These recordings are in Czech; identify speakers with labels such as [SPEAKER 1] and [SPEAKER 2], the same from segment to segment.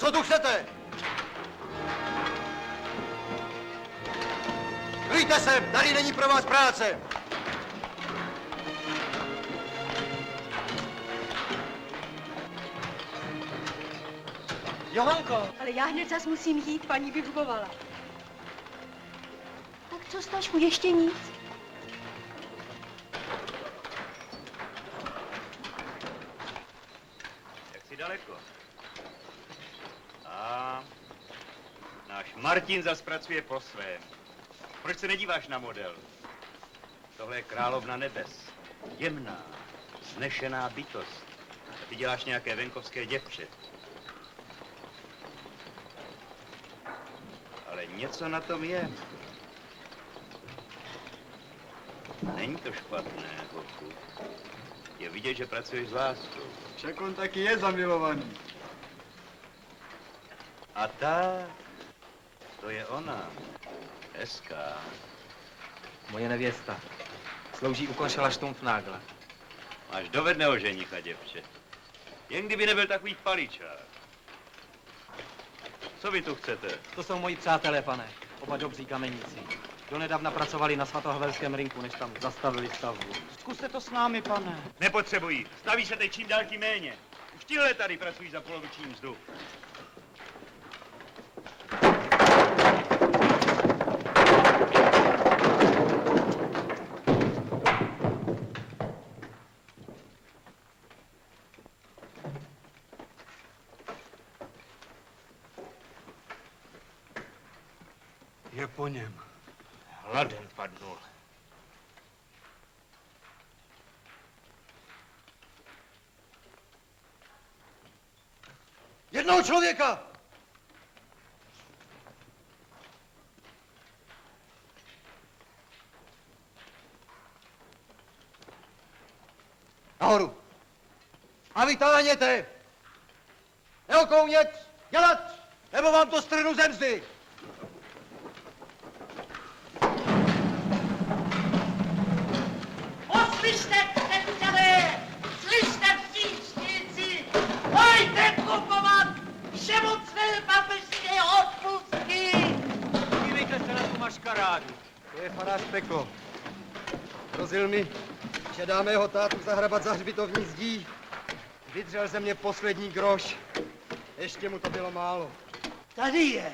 [SPEAKER 1] Co tu chcete? Vyjďte sem, tady není pro vás práce.
[SPEAKER 2] Johanko!
[SPEAKER 3] Ale já hned zas musím jít, paní vyhubovala. Tak co, Stašku, ještě nic?
[SPEAKER 4] Jak jsi daleko? A náš Martin zas pracuje po svém. Proč se nedíváš na model? Tohle je královna nebes. Jemná, vznešená bytost. A ty děláš nějaké venkovské děvče. Ale něco na tom je. Není to špatné, holku. Je vidět, že pracuješ s láskou.
[SPEAKER 5] Však on taky je zamilovaný.
[SPEAKER 4] A ta, to je ona. Hezká.
[SPEAKER 2] Moje nevěsta. Slouží u konšela Štumpfnagla.
[SPEAKER 4] Máš dovedného ženicha, děvče. Jen kdyby nebyl takový paličák. Co vy tu chcete?
[SPEAKER 2] To jsou moji přátelé, pane. Oba dobří kamenici. Donedávna pracovali na svatohavelském rynku, než tam zastavili stavbu. Zkuste to s námi, pane.
[SPEAKER 4] Nepotřebují. Staví se teď čím dál tím méně. Už tihle tady pracují za poloviční mzdu.
[SPEAKER 5] Je po něm.
[SPEAKER 6] Hladen padnul.
[SPEAKER 1] Jednoho člověka! Nahoru. A vytáhněte! Neokounět, dělat, nebo vám to strhnu ze mzdy!
[SPEAKER 7] Poslyšte, představé! Slyšte, příčníci! Pojďte kupovat všemocné papežské odpustky!
[SPEAKER 2] Dívejte se na tu maškarádu.
[SPEAKER 5] To je farář Peklo. Hrozil mi, že dá mého tátu zahrabat za hřbitovní zdí. Vydřel ze mě poslední groš. Ještě mu to bylo málo.
[SPEAKER 7] Tady je.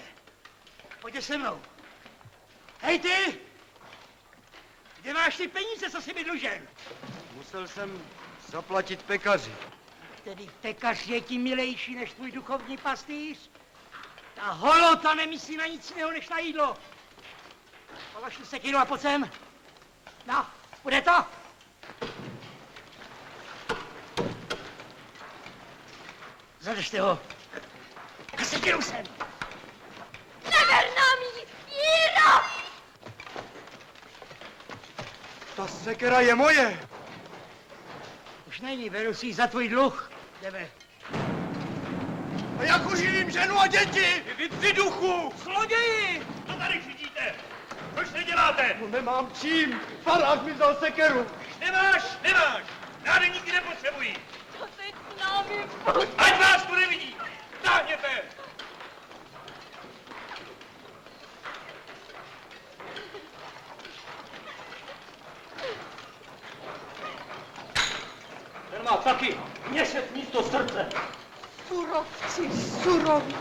[SPEAKER 7] Pojďte se mnou. Hej ty! Kde máš ty peníze, co jsi mi dlužen?
[SPEAKER 5] Musel jsem zaplatit pekaři.
[SPEAKER 7] Tedy pekař je ti milejší než tvůj duchovní pastýř? Ta holota nemyslí na nic jiného než na jídlo. Polož sekiru a pojď sem. No, bude to? Zadržte ho. A sekiru sem.
[SPEAKER 3] Neber nám ji, Jíro!
[SPEAKER 5] Ta sekera je moje.
[SPEAKER 7] Už není, beru si ji za tvůj dluh. Jdeme.
[SPEAKER 1] A jak uživím ženu a děti?
[SPEAKER 4] Vy tři duchu!
[SPEAKER 7] Zloději!
[SPEAKER 4] Co tady křičíte? Proč neděláte?
[SPEAKER 5] No nemám čím. Farář mi vzal sekeru.
[SPEAKER 4] Nemáš! Nádeníky nepotřebují!
[SPEAKER 3] To teď s námi
[SPEAKER 4] Ať vás tu nevidí! Táhněte!
[SPEAKER 2] Ten má taky měsíc místo srdce.
[SPEAKER 3] surovci, suroví.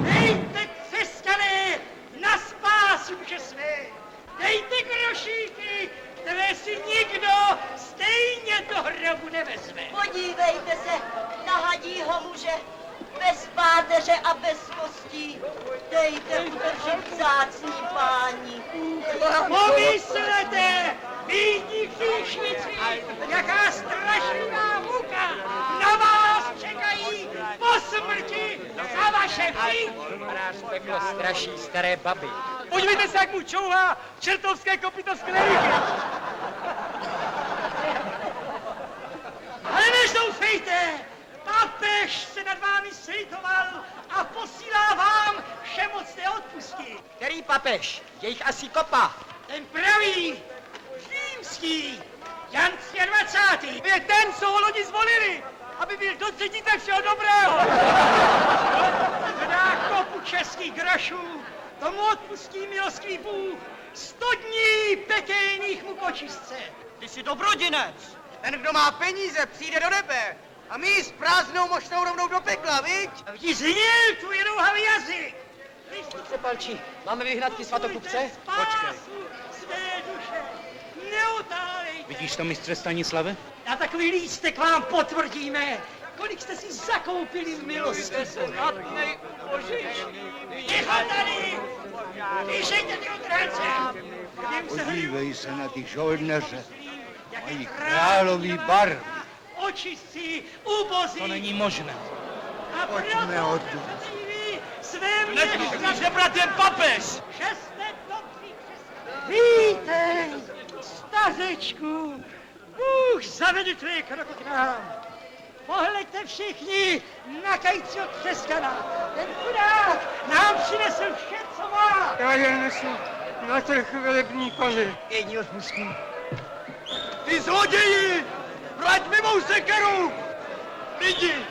[SPEAKER 7] Dejte, křesťané, na spásu duše své. Dejte grošíky, které si nikdo stejně do hrobu nevezme.
[SPEAKER 8] Podívejte se na hadího muže, bez páteře a bez kostí. Dejte udržet vzácní páni.
[SPEAKER 7] Pomyslete, bídní kříšnici, jaká strašlivá muka na vás čekají po smrti za vaše vší.
[SPEAKER 2] Nás peklo straší staré baby.
[SPEAKER 7] Podívejte se, jak mu čouhá čertovské kopyto z kleriky. Ale neždoufejte, papež se nad vámi slitoval a posílá vám všemocné odpustky.
[SPEAKER 2] Který papež? Je jich asi kopa.
[SPEAKER 7] Ten pravý, římský, Jan 23. Je ten, co ho loni zvolili, aby byl do třetíte všeho dobrého. Dá kopu českých grošů, tomu odpustí milostivý Bůh 100 dní pekelných mukočistce.
[SPEAKER 2] Ty jsi dobrodinec.
[SPEAKER 1] Ten, kdo má peníze, přijde do nebe. A my s prázdnou mošnou rovnou do pekla, viď?
[SPEAKER 7] Aby ti zhnil tvůj rouhavý jazyk.
[SPEAKER 2] Se palčí, máme vyhnat ty svatokupce?
[SPEAKER 7] Počkej. Své duše, neotálejte.
[SPEAKER 2] Vidíš to, mistře Stanislave?
[SPEAKER 7] Na takový lístek vám potvrdíme, kolik jste si zakoupili milosti. Ticho tady! Vyšejte ty otránce!
[SPEAKER 1] Podívej se na ty žoldneře.
[SPEAKER 7] Mají
[SPEAKER 1] Mají králový barvy.
[SPEAKER 7] Očistí, ubozí.
[SPEAKER 2] To není možné.
[SPEAKER 7] A
[SPEAKER 1] Pojďme od
[SPEAKER 7] své města,
[SPEAKER 2] žebrat jen papež!
[SPEAKER 7] že jste dobří křesťané. Vítej, stařečku, Bůh zavedl tvoje kroky k nám. Pohleďte všichni na kajícího křesťana. Ten chudák nám přinesl vše, co má.
[SPEAKER 5] Já je nesu na trh velební pane.
[SPEAKER 7] Jedni odpustí.
[SPEAKER 1] Ty zloději! Vrať mi mou sekeru! Lidi,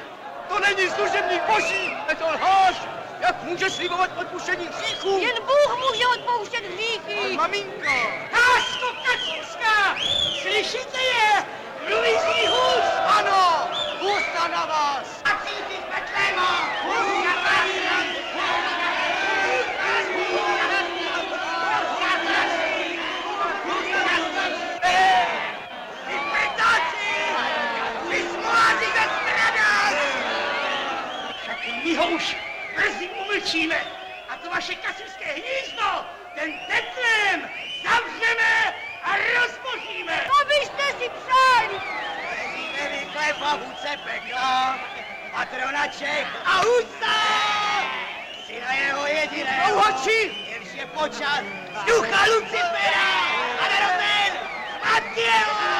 [SPEAKER 1] to není služebník boží, je to lhář! Jak může slibovat odpuštění hříchů?
[SPEAKER 3] Jen Bůh může odpouštět hříchy.
[SPEAKER 1] Maminko!
[SPEAKER 7] Hásko kacířská! Slyšíte je? Mluví z nich hůz!
[SPEAKER 1] Ano! Ústa na vás!
[SPEAKER 7] A cíti z Betléma! Hůz na tady!
[SPEAKER 1] Vy prdáci! Vy smoláci ze stradat!
[SPEAKER 7] Však my ho už brzy umlčíme. A to vaše kacířské hnízdo, ten tetlem, zavřeme a rozboříme.
[SPEAKER 3] To byste si přáli.
[SPEAKER 1] Nevykle pavuce pekla, patrona Čech a Husa! Syna jeho jediného, jenž je počat z ducha Lucifera a narozen Matěla!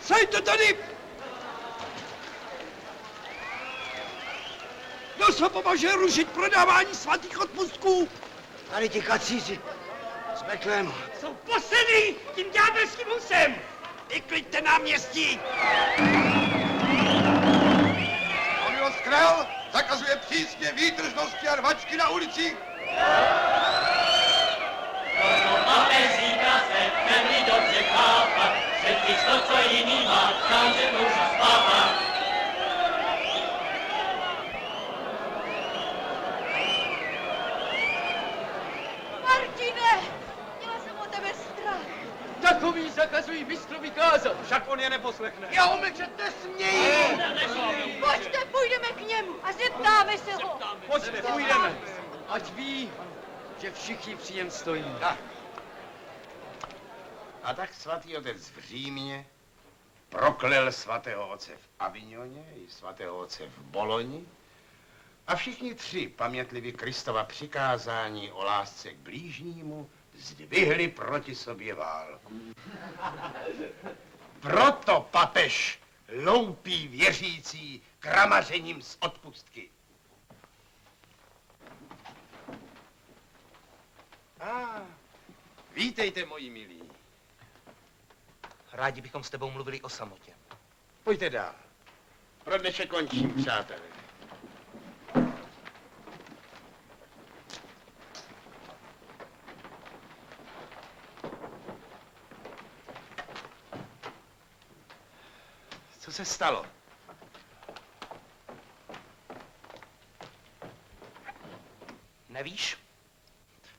[SPEAKER 1] Sejte tady! Kdo se považuje rušit prodávání svatých odpustků?
[SPEAKER 5] Tady ti kacíři s Betlém.
[SPEAKER 7] Jsou posedlí tím ďábelským husem.
[SPEAKER 1] Vykliďte náměstí!
[SPEAKER 9] Milost král zakazuje přísně výtržnosti a rvačky na ulicích.
[SPEAKER 10] Papežíka se neumí dobře chápat, že když to, co jiný má, sám se může spávat.
[SPEAKER 3] Martine, měla jsem o tebe strach.
[SPEAKER 1] Takový zakazují mistrovi kázat.
[SPEAKER 2] Však on je neposlechne.
[SPEAKER 1] Já umlčet nesmějí!
[SPEAKER 3] Pojďte, půjdeme k němu a zeptáme se ho.
[SPEAKER 2] Pojďte, půjdeme. Ať ví, že všichni příjem stojí.
[SPEAKER 9] A tak svatý otec v Římě proklel svatého otce v Avignoně i svatého otce v Boloni a všichni tři pamětliví Kristova přikázání o lásce k blížnímu zdvihli proti sobě vál. Proto papež loupí věřící kramařením z odpustky. Vítejte, moji milí.
[SPEAKER 6] Rádi bychom s tebou mluvili o samotě.
[SPEAKER 9] Pojďte dál. Pro dnešek končím, přátelé. Co se stalo?
[SPEAKER 6] Nevíš?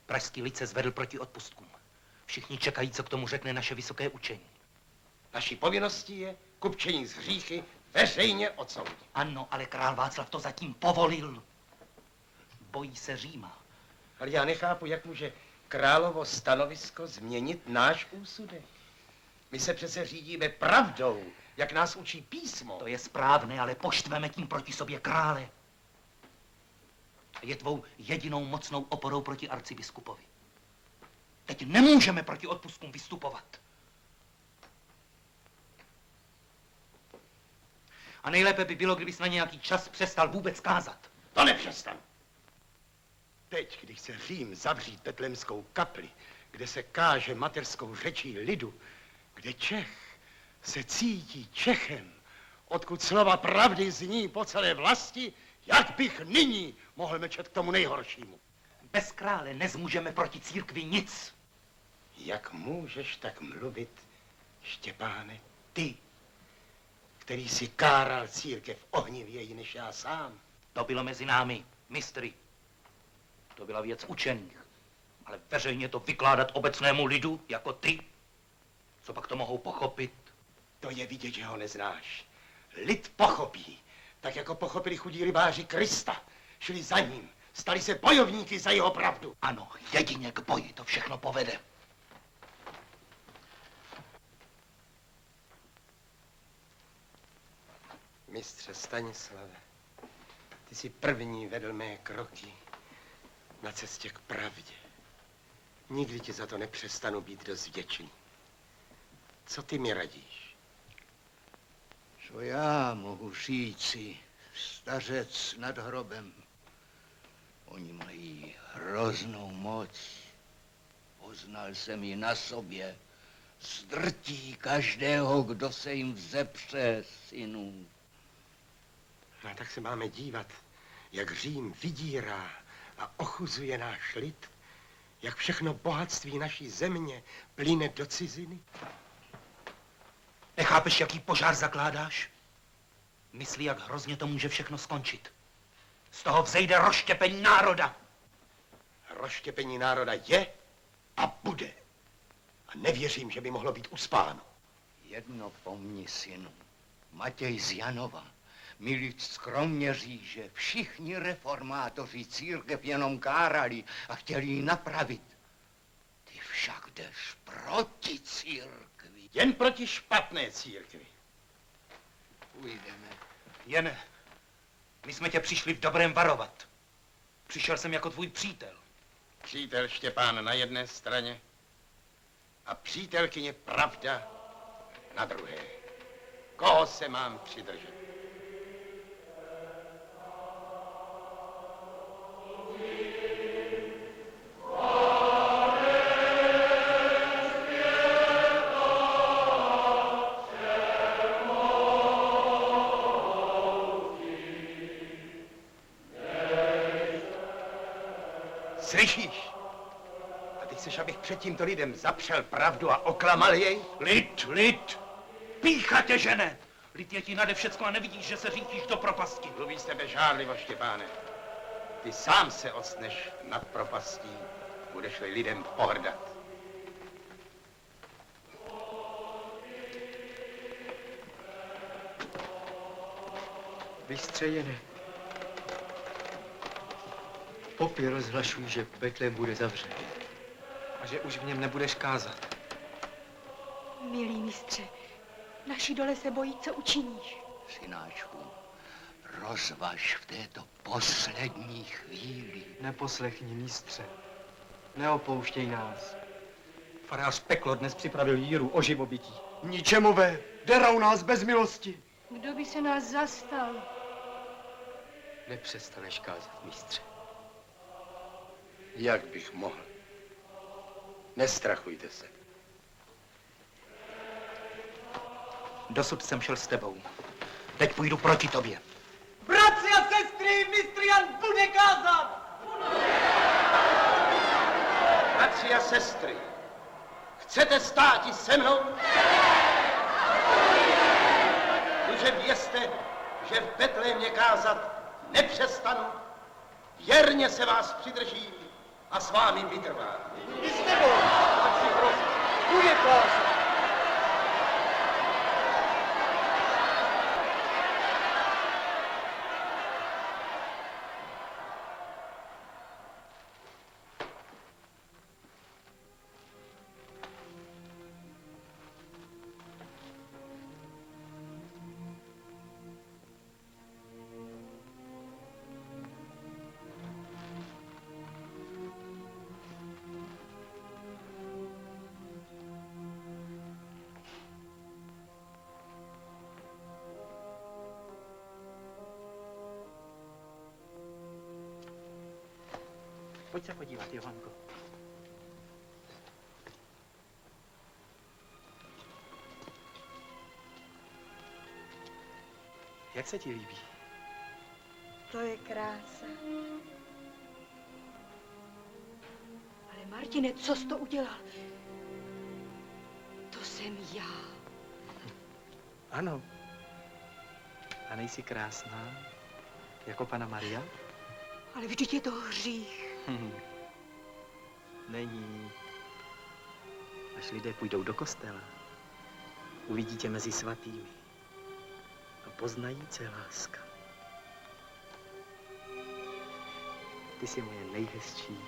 [SPEAKER 6] Pražský lid se zvedl proti odpustkům. Všichni čekají, co k tomu řekne naše vysoké učení.
[SPEAKER 9] Naší povinností je kupčení z hříchy veřejně odsoudit.
[SPEAKER 6] Ano, ale král Václav to zatím povolil. Bojí se Říma.
[SPEAKER 9] Ale já nechápu, jak může královo stanovisko změnit náš úsudek. My se přece řídíme pravdou, jak nás učí písmo.
[SPEAKER 6] To je správné, ale poštveme tím proti sobě krále. Je tvou jedinou mocnou oporou proti arcibiskupovi. Teď nemůžeme proti odpustkům vystupovat. A nejlépe by bylo, kdybys na nějaký čas přestal vůbec kázat.
[SPEAKER 9] To nepřestanu. Teď, když se Řím zavřít betlemskou kapli, kde se káže mateřskou řečí lidu, kde Čech se cítí Čechem, odkud slova pravdy zní po celé vlasti, jak bych nyní mohl mlčet k tomu nejhoršímu.
[SPEAKER 6] Bez krále nezmůžeme proti církvi nic.
[SPEAKER 9] Jak můžeš tak mluvit, Štěpáne, ty, který si káral církev ohnivěji než já sám?
[SPEAKER 6] To bylo mezi námi, mistry. To byla věc učených. Ale veřejně to vykládat obecnému lidu, jako ty, co pak to mohou pochopit?
[SPEAKER 9] To je vidět, že ho neznáš. Lid pochopí, tak jako pochopili chudí rybáři Krista. Šli za ním, stali se bojovníky za jeho pravdu.
[SPEAKER 6] Ano, jedině k boji to všechno povede.
[SPEAKER 9] Mistře Stanislave, ty jsi první vedl mé kroky na cestě k pravdě. Nikdy ti za to nepřestanu být dost vděčný. Co ty mi radíš?
[SPEAKER 11] Co já mohu říci, stařec nad hrobem? Oni mají hroznou moc. Poznal jsem ji na sobě. Zdrtí každého, kdo se jim vzepře, synů.
[SPEAKER 9] No tak se máme dívat, jak Řím vydírá a ochuzuje náš lid, jak všechno bohatství naší země plyne do ciziny.
[SPEAKER 6] Nechápeš, jaký požár zakládáš? Myslí, jak hrozně to může všechno skončit. Z toho vzejde rozštěpení národa.
[SPEAKER 9] Rozštěpení národa je a bude. A nevěřím, že by mohlo být uspáno.
[SPEAKER 11] Jedno pomni, synu. Matěj z Janova mi lid skromně říct, že všichni reformátoři církev jenom kárali a chtěli ji napravit. Ty však jdeš proti církvi.
[SPEAKER 9] Jen proti špatné církvi.
[SPEAKER 11] Půjdeme.
[SPEAKER 6] Jen, my jsme tě přišli v dobrém varovat. Přišel jsem jako tvůj přítel.
[SPEAKER 9] Přítel Štěpán na jedné straně a přítelkyně Pravda na druhé. Koho se mám přidržet? Slyšíš? A ty chceš, abych před tímto lidem zapřel pravdu a oklamal jej?
[SPEAKER 6] Lid! Pícha tě žene! Lid je ti nade všecko a nevidíš, že se řítíš do propasti.
[SPEAKER 9] Mluví z tebe žárlivo, Štěpáne. Ty sám se ocneš nad propastí, budeš-li lidem pohrdat.
[SPEAKER 5] Vystřejené. Popy rozhlašují, že Betlém bude zavřen. A že už v něm nebudeš kázat.
[SPEAKER 3] Milý mistře, naši dole se bojí, co učiníš.
[SPEAKER 11] Synáčku, rozvaž v této poslední chvíli.
[SPEAKER 5] Neposlechni, mistře. Neopouštěj nás.
[SPEAKER 2] Farář Peklo dnes připravil jíru o živobytí.
[SPEAKER 5] Ničemu ve, derou nás bez milosti.
[SPEAKER 3] Kdo by se nás zastal?
[SPEAKER 5] Nepřestaneš kázat, mistře.
[SPEAKER 9] Jak bych mohl? Nestrachujte se.
[SPEAKER 6] Dosud jsem šel s tebou. Teď půjdu proti tobě.
[SPEAKER 7] Bratři a sestry, mistr Jan bude kázat!
[SPEAKER 9] Bratři a sestry, chcete státi se mnou? Že vězte, že v Betlémě kázat nepřestanu, věrně se vás přidržím a s vámi vytrvám.
[SPEAKER 7] I s tebou, tak si prosím, bude kázat.
[SPEAKER 2] Pojď se podívat, Johanko. Jak se ti líbí?
[SPEAKER 3] To je krása. Ale Martine, co jsi to udělal? To jsem já.
[SPEAKER 2] Ano. A nejsi krásná, jako Panna Maria?
[SPEAKER 3] Ale vždyť je to hřích.
[SPEAKER 2] Není. Až lidé půjdou do kostela, uvidí tě mezi svatými a poznají, co je láska. Ty jsi moje nejhezčí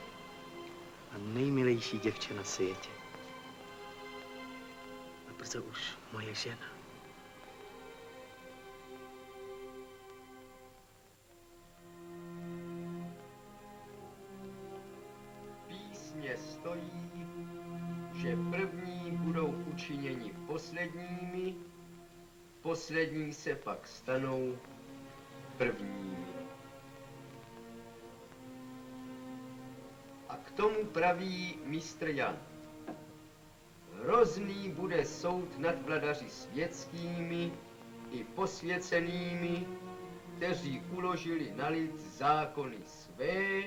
[SPEAKER 2] a nejmilejší děvče na světě. A brzo už moje žena.
[SPEAKER 5] Písně stojí, že první budou učiněni posledními, poslední se pak stanou prvními. A k tomu praví mistr Jan. Hrozný bude soud nad vladaři světskými i posvěcenými, kteří uložili na lid zákony své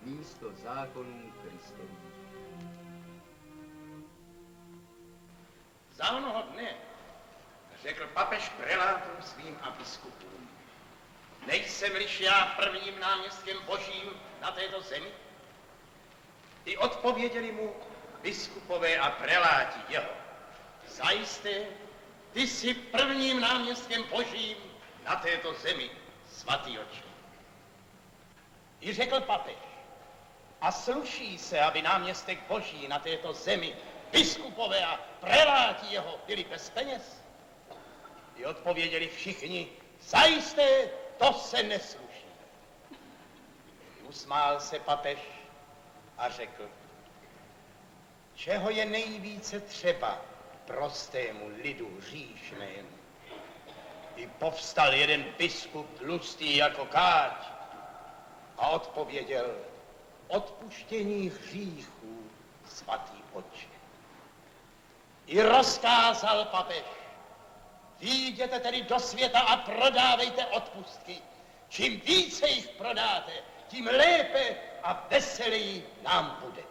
[SPEAKER 5] místo zákonů Kristových.
[SPEAKER 9] Za onoho dne řekl papež prelátům svým a biskupům: nejsem-liž já prvním náměstkem božím na této zemi? I odpověděli mu biskupové a preláti jeho: zajisté, ty jsi prvním náměstkem božím na této zemi, svatý oče. I řekl papež: a sluší se, aby náměstek boží na této zemi, biskupové a preláti jeho, byli bez peněz? I odpověděli všichni: zajisté, to se nesluší. Usmál se papež a řekl: čeho je nejvíce třeba prostému lidu hříšnému? I povstal jeden biskup tlustý jako káť a odpověděl: odpuštění hříchů, svatý oče. I rozkázal papež: vyjděte tedy do světa a prodávejte odpustky. Čím více jich prodáte, tím lépe a veseleji nám bude.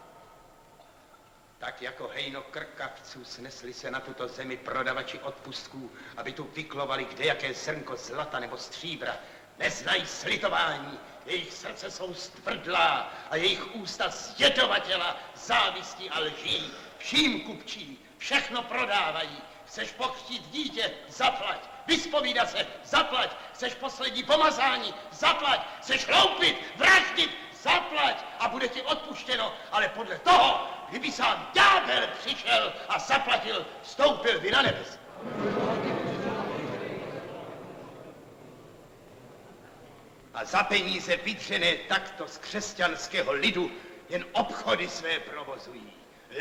[SPEAKER 9] Tak jako hejno krkavců snesli se na tuto zemi prodavači odpustků, aby tu vyklovali kdejaké zrnko zlata nebo stříbra. Neznají slitování, jejich srdce jsou stvrdlá a jejich ústa zjedovatěla závistí a lží. Vším kupčí, všechno prodávají. Chceš pokřtít dítě? Zaplať. Vyspovídat se? Zaplať. Chceš poslední pomazání? Zaplať. Chceš loupit, vraždit? Zaplať a bude ti odpuštěno, ale podle toho, kdyby sám ďábel přišel a zaplatil, vstoupil by na nebes. A za peníze vydřené takto z křesťanského lidu jen obchody své provozují.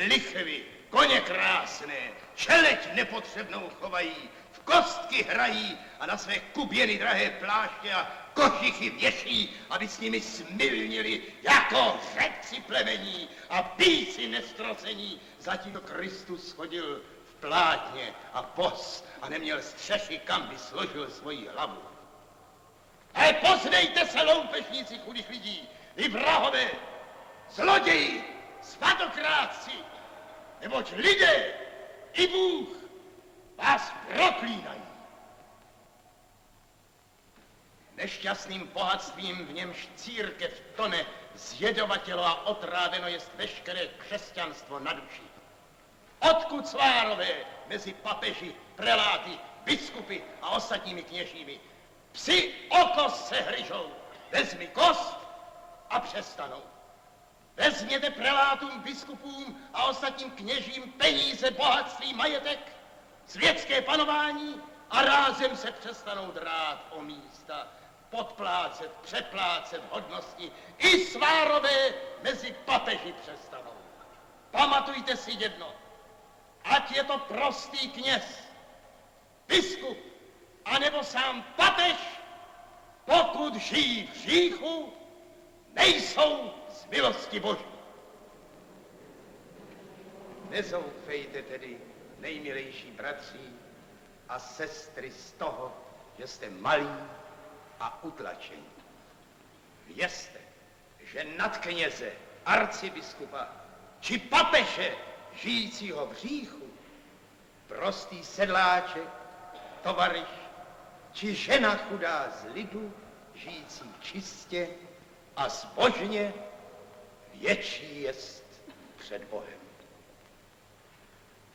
[SPEAKER 9] Lichvy, koně krásné, čeleť nepotřebnou chovají, v kostky hrají a na své kuběny drahé pláště a košichy věší, aby s nimi smilnili jako řepci plemení a píci nestrocení. Zatímco Kristus chodil v plátně a bos a neměl střechy, kam by složil svoji hlavu. Ale poznejte se, loupešníci chudých lidí, vy vrahové, zloději, svatokrátci, neboť lidé i Bůh vás proklínají. Nešťastným bohatstvím, v němž církev tone, zjedovatělo a otráveno jest veškeré křesťanstvo na duši. Odkud svárové mezi papeži, preláty, biskupy a ostatními kněžími? Psi o kost se hryžou, vezmi kost a přestanou. Vezměte prelátům, biskupům a ostatním kněžím peníze, bohatství, majetek, světské panování a rázem se přestanou drát o místa, podplácet, přeplácet hodnosti. I svárové mezi papeži přestanou. Pamatujte si jedno, ať je to prostý kněz, biskup, anebo sám papež, pokud žijí v hříchu, nejsou z milosti Boží. Nezoufejte tedy, nejmilejší bratři a sestry, z toho, že jste malí a utlačení. Vězte, že nad kněze, arcibiskupa či papeže žijícího v hříchu, prostý sedláček, tovaryš či žena chudá z lidu, žijící čistě a zbožně, větší jest před Bohem.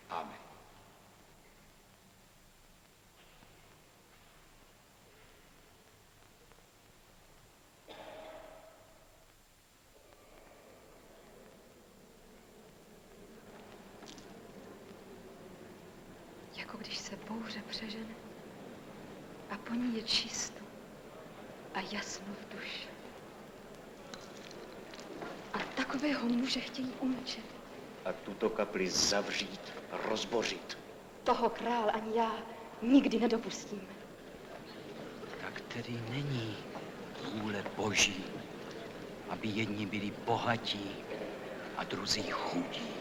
[SPEAKER 9] Amen.
[SPEAKER 3] Jako když se bouře přežene a po ní je čisto a jasno v duši. A takového muže chtějí umlčet.
[SPEAKER 11] A tuto kapli zavřít, rozbořit.
[SPEAKER 3] Toho král ani já nikdy nedopustíme.
[SPEAKER 6] Tak tedy není vůle Boží, aby jedni byli bohatí a druzí chudí.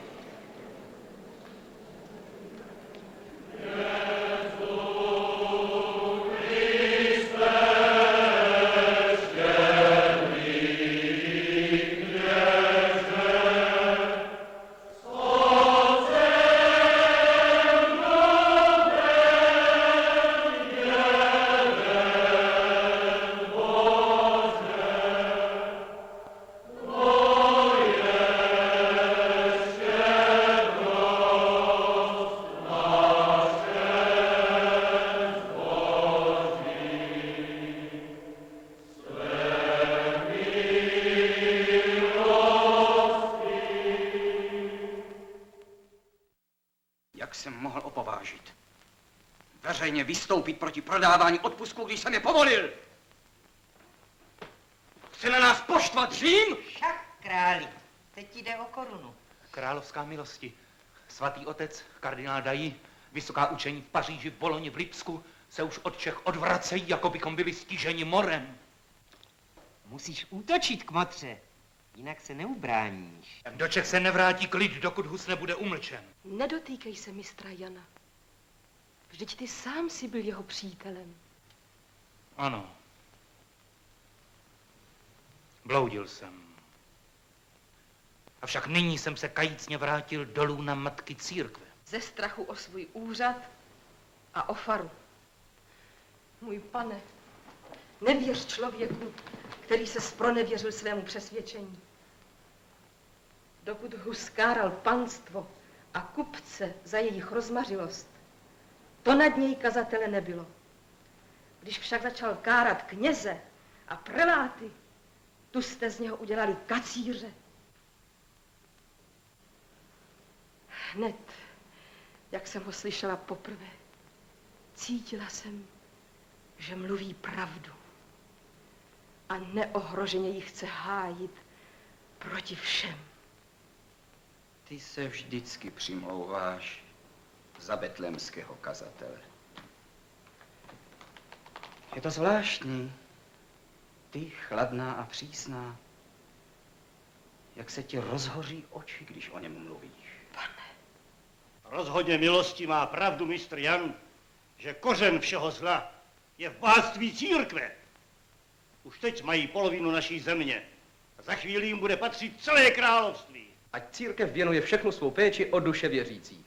[SPEAKER 2] Veřejně vystoupit proti prodávání odpustků, když jsem je povolil. Chce na nás poštvat Řím?
[SPEAKER 12] Však, králi, teď jde o korunu.
[SPEAKER 6] Královská milosti, svatý otec, kardinál Dají, vysoká učení v Paříži, v Boloni, v Lipsku se už od Čech odvracejí, jako bychom byli stiženi morem.
[SPEAKER 12] Musíš útočit, kmotře, jinak se neubráníš.
[SPEAKER 6] Do Čech se nevrátí klid, dokud Hus nebude umlčen.
[SPEAKER 3] Nedotýkej se mistra Jana. Vždyť ty sám si byl jeho přítelem.
[SPEAKER 6] Ano. Bloudil jsem. Avšak nyní jsem se kajícně vrátil dolů na matky církve.
[SPEAKER 3] Ze strachu o svůj úřad a o faru. Můj pane, nevěř člověku, který se zpronevěřil svému přesvědčení. Dokud Hus káral panstvo a kupce za jejich rozmařilost, to nad něj kazatele nebylo. Když však začal kárat kněze a preláty, tu jste z něho udělali kacíře. Hned, jak jsem ho slyšela poprvé, cítila jsem, že mluví pravdu a neohroženě ji chce hájit proti všem.
[SPEAKER 13] Ty se vždycky přimlouváš za betlémského kazatele. Je to zvláštní. Ty, chladná a přísná, jak se ti rozhoří oči, když o něm mluvíš.
[SPEAKER 14] Rozhodně milostí má pravdu mistr Jan, že kořen všeho zla je v bohatství církve. Už teď mají polovinu naší země a za chvíli jim bude patřit celé království.
[SPEAKER 15] Ať církev věnuje všechnu svou péči o duše věřících.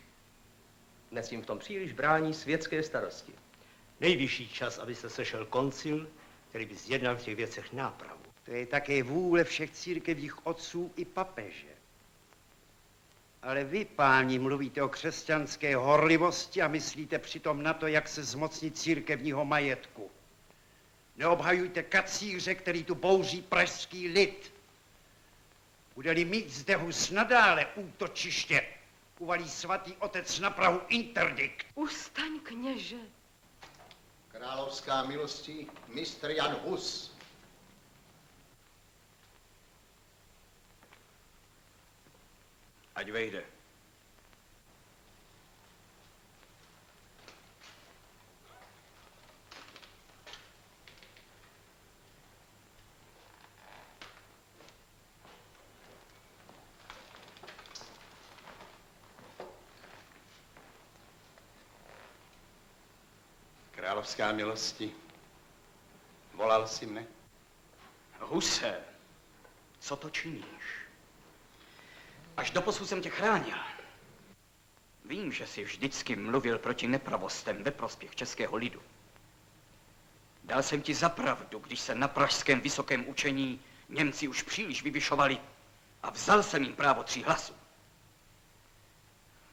[SPEAKER 15] Dnes jim v tom příliš brání světské starosti.
[SPEAKER 14] Nejvyšší čas, aby se sešel koncil, který by zjednal v těch věcech nápravu.
[SPEAKER 13] To je také vůle všech církevních otců i papeže. Ale vy, páni, mluvíte o křesťanské horlivosti a myslíte přitom na to, jak se zmocnit církevního majetku. Neobhajujte kacíře, který tu bouří pražský lid. Bude-li mít zde Hus nadále útočiště, uvalí svatý otec na Prahu interdikt.
[SPEAKER 3] Ustaň, kněže.
[SPEAKER 11] Královská milostí, mistr Jan Hus.
[SPEAKER 4] Ať vejde.
[SPEAKER 9] Královská milosti, volal jsi mne?
[SPEAKER 13] Huse, co to činíš? Až doposud jsem tě chránil. Vím, že jsi vždycky mluvil proti nepravostem ve prospěch českého lidu. Dal jsem ti za pravdu, když se na pražském vysokém učení Němci už příliš vyvyšovali a vzal jsem jim právo 3 hlasů.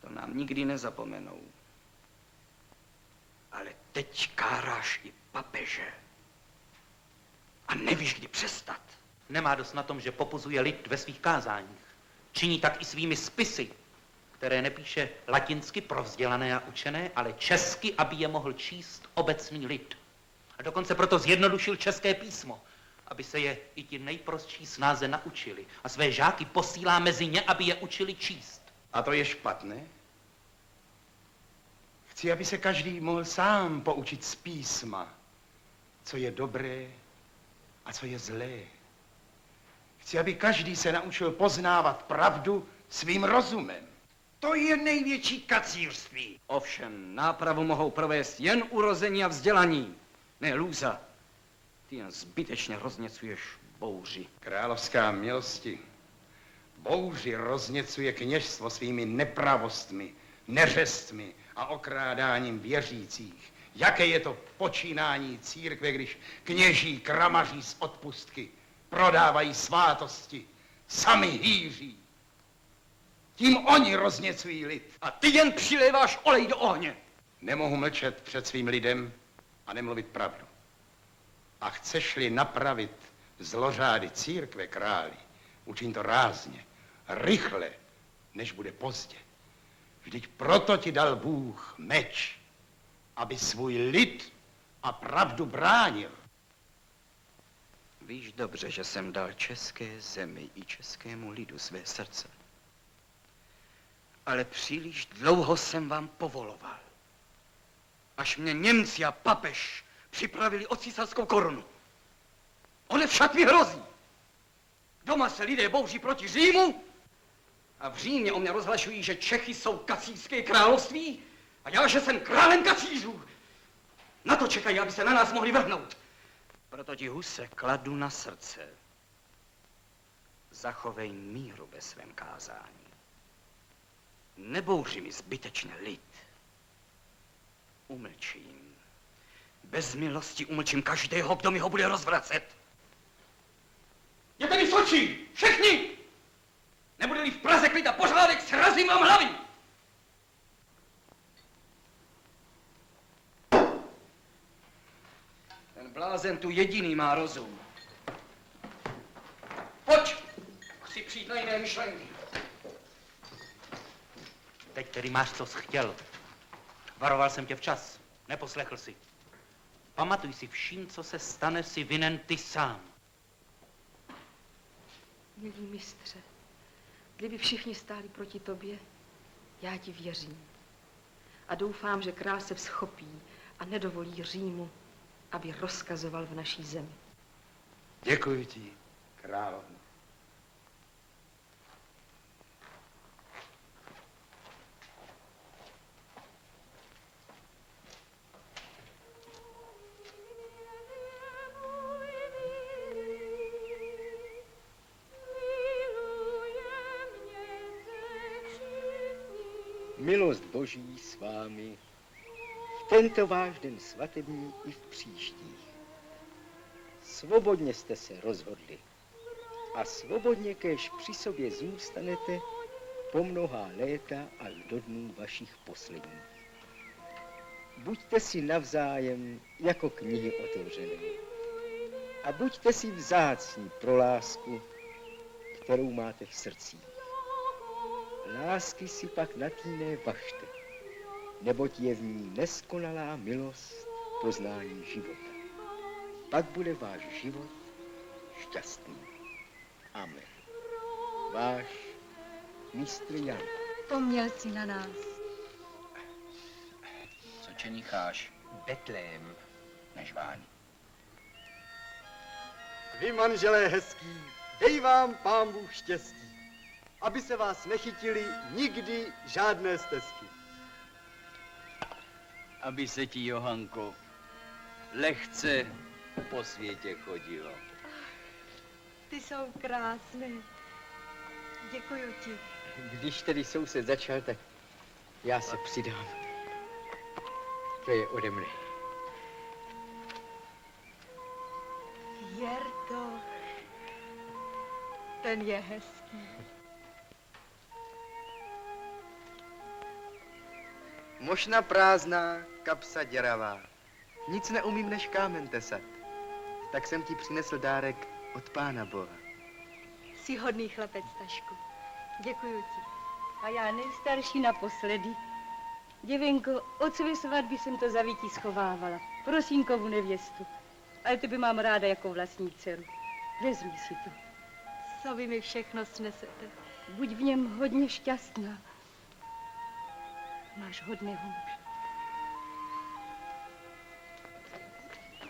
[SPEAKER 13] To nám nikdy nezapomenou. Ale teď káráš i papeže. A nevíš, kdy přestat.
[SPEAKER 6] Nemá dost na tom, že popuzuje lid ve svých kázáních. Činí tak i svými spisy, které nepíše latinsky pro vzdělané a učené, ale česky, aby je mohl číst obecný lid. A dokonce proto zjednodušil české písmo, aby se je i ti nejprostší snáze naučili. A své žáky posílá mezi ně, aby je učili číst.
[SPEAKER 9] A to je špatné? Chci, aby se každý mohl sám poučit z písma, co je dobré a co je zlé. Chci, aby každý se naučil poznávat pravdu svým rozumem.
[SPEAKER 13] To je největší kacířství. Ovšem, nápravu mohou provést jen urození a vzdělaní. Ne, lůza. Ty jen zbytečně rozněcuješ bouři.
[SPEAKER 9] Královská milosti, bouři rozněcuje kněžstvo svými nepravostmi, neřestmi a okrádáním věřících. Jaké je to počínání církve, když kněží kramaří z odpustky, prodávají svátosti, sami hýří. Tím oni rozněcují lid.
[SPEAKER 13] A ty jen přiléváš olej do ohně.
[SPEAKER 9] Nemohu mlčet před svým lidem a nemluvit pravdu. A chceš-li napravit zlořády církve, králi, učiň to rázně, rychle, než bude pozdě. Vždyť proto ti dal Bůh meč, aby svůj lid a pravdu bránil.
[SPEAKER 13] Víš dobře, že jsem dal české zemi i českému lidu své srdce. Ale příliš dlouho jsem vám povoloval. Až mě Němci a papež připravili o císařskou korunu. One však mi hrozí. Doma se lidé bouří proti Římu a v Římě o mě rozhlašují, že Čechy jsou kacířské království a já, že jsem králem kacířů. Na to čekají, aby se na nás mohli vrhnout. Proto ti, Huse, kladu na srdce.
[SPEAKER 16] zachovej míru ve svém kázání. Nebouři mi zbytečně lid. Umlčím. Bez milosti umlčím každého, kdo mi ho bude rozvracet.
[SPEAKER 10] Jděte mi z očí! Všichni! Nebude-li v Praze klid a pořádek, srazím vám hlavy!
[SPEAKER 16] Ten blázen tu jediný má rozum.
[SPEAKER 10] Pojď! Chci přijít na jiné myšlenky.
[SPEAKER 6] Teď tedy máš, co jsi chtěl. Varoval jsem tě včas. Neposlechl si. Pamatuj si, vším, co se stane, si vinen ty sám.
[SPEAKER 3] Milý mistře, kdyby všichni stáli proti tobě, já ti věřím. A doufám, že král se vzchopí a nedovolí Římu, aby rozkazoval v naší zemi.
[SPEAKER 9] Děkuji ti, královno.
[SPEAKER 17] Milost Boží s vámi v tento váš den svatební i v příštích. Svobodně jste se rozhodli a svobodně kéž při sobě zůstanete po mnohá léta až do dnů vašich posledních. Buďte si navzájem jako knihy otevřené a buďte si vzácní pro lásku, kterou máte v srdcích. Lásky si pak na týné važte, neboť je v ní neskonalá milost poznání života. Pak bude váš život šťastný. Amen. Váš mistr Jan.
[SPEAKER 18] Vzpomněl si na nás.
[SPEAKER 11] Co čenicháš? Betlém, nežváň.
[SPEAKER 5] Vy, manželé hezký, dej vám Pán Bůh štěstí, aby se vás nechytili nikdy žádné stezky.
[SPEAKER 19] Aby se ti, Johanko, lehce po světě chodilo.
[SPEAKER 18] Ty jsou krásné. Děkuju ti.
[SPEAKER 17] Když tedy soused začal, tak já se přidám. To je ode mne.
[SPEAKER 18] Jerto, ten je hezký.
[SPEAKER 20] Mošna prázdná, kapsa děravá. Nic neumím než kámen tesat. Tak jsem ti přinesl dárek od Pána Boha.
[SPEAKER 18] Jsi hodný chlapec, Stašku. Děkuju ti. A já nejstarší naposledy. Děvenko, otcově svatby jsem to zavítí schovávala. Prosínkovu nevěstu. Ale tebe mám ráda jako vlastní dceru. Vezmi si to. Co vy mi všechno snesete. Buď v něm hodně šťastná. Máš hodného muže.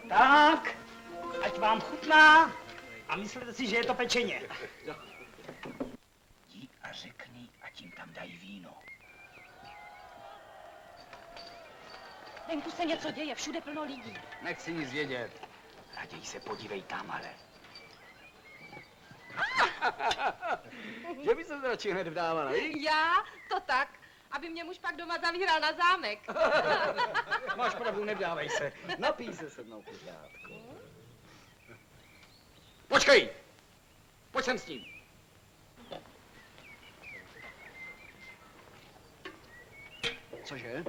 [SPEAKER 7] Tak, ať vám chutná a myslete si, že je to pečeně.
[SPEAKER 11] Jdi a řekni, ať jim tam dají víno.
[SPEAKER 3] Venku se něco děje, všude plno lidí.
[SPEAKER 11] Nechci nic vědět. Raději se podívej tamhle.
[SPEAKER 19] Že by se radši hned vdávala, víš?
[SPEAKER 3] Já? To tak, aby mě muž pak doma zavíral na zámek.
[SPEAKER 19] Máš pravdu, nevdávej se. Napij se se mnou, pořádku.
[SPEAKER 11] Počkej! Pojď sem s tím.
[SPEAKER 19] Cože?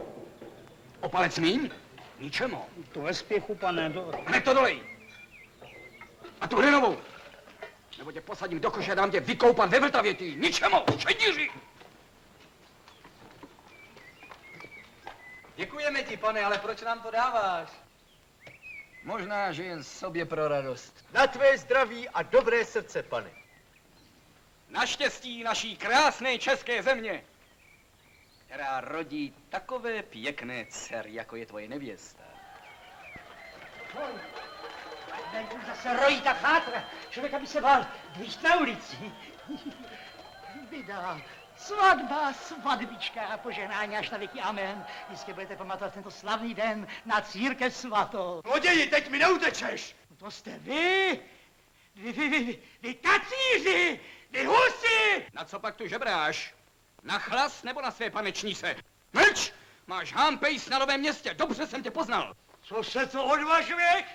[SPEAKER 11] O palec míň? Ničemu.
[SPEAKER 7] To ve spěchu, pane.
[SPEAKER 11] Hned to dolej. A tu hlinovou. Nebo tě posadím do koše a dám tě vykoupat ve Vltavě, ty ničemu, šedíři.
[SPEAKER 19] Děkujeme ti, pane, ale proč nám to dáváš?
[SPEAKER 20] Možná, že jen sobě pro radost.
[SPEAKER 5] Na tvé zdraví a dobré srdce, pane.
[SPEAKER 19] Naštěstí naší krásné české země, která rodí takové pěkné dcery, jako je tvoje nevěsta.
[SPEAKER 7] Venku zase rojí tak chátra. Člověk, aby se bál vyjít na ulici. Běda. Svatba, svatbička a poženání až na věky amen. Jistě budete pamatovat tento slavný den na církev svatou.
[SPEAKER 1] Zloději, teď mi neutečeš!
[SPEAKER 7] To jste vy? Vy kacíři! Vy
[SPEAKER 19] co pak tu žebráš? Na chlas nebo na své panečnice? Mlč! Máš hámpejs na Novém Městě, dobře jsem tě poznal.
[SPEAKER 1] Co se to odvažuješ?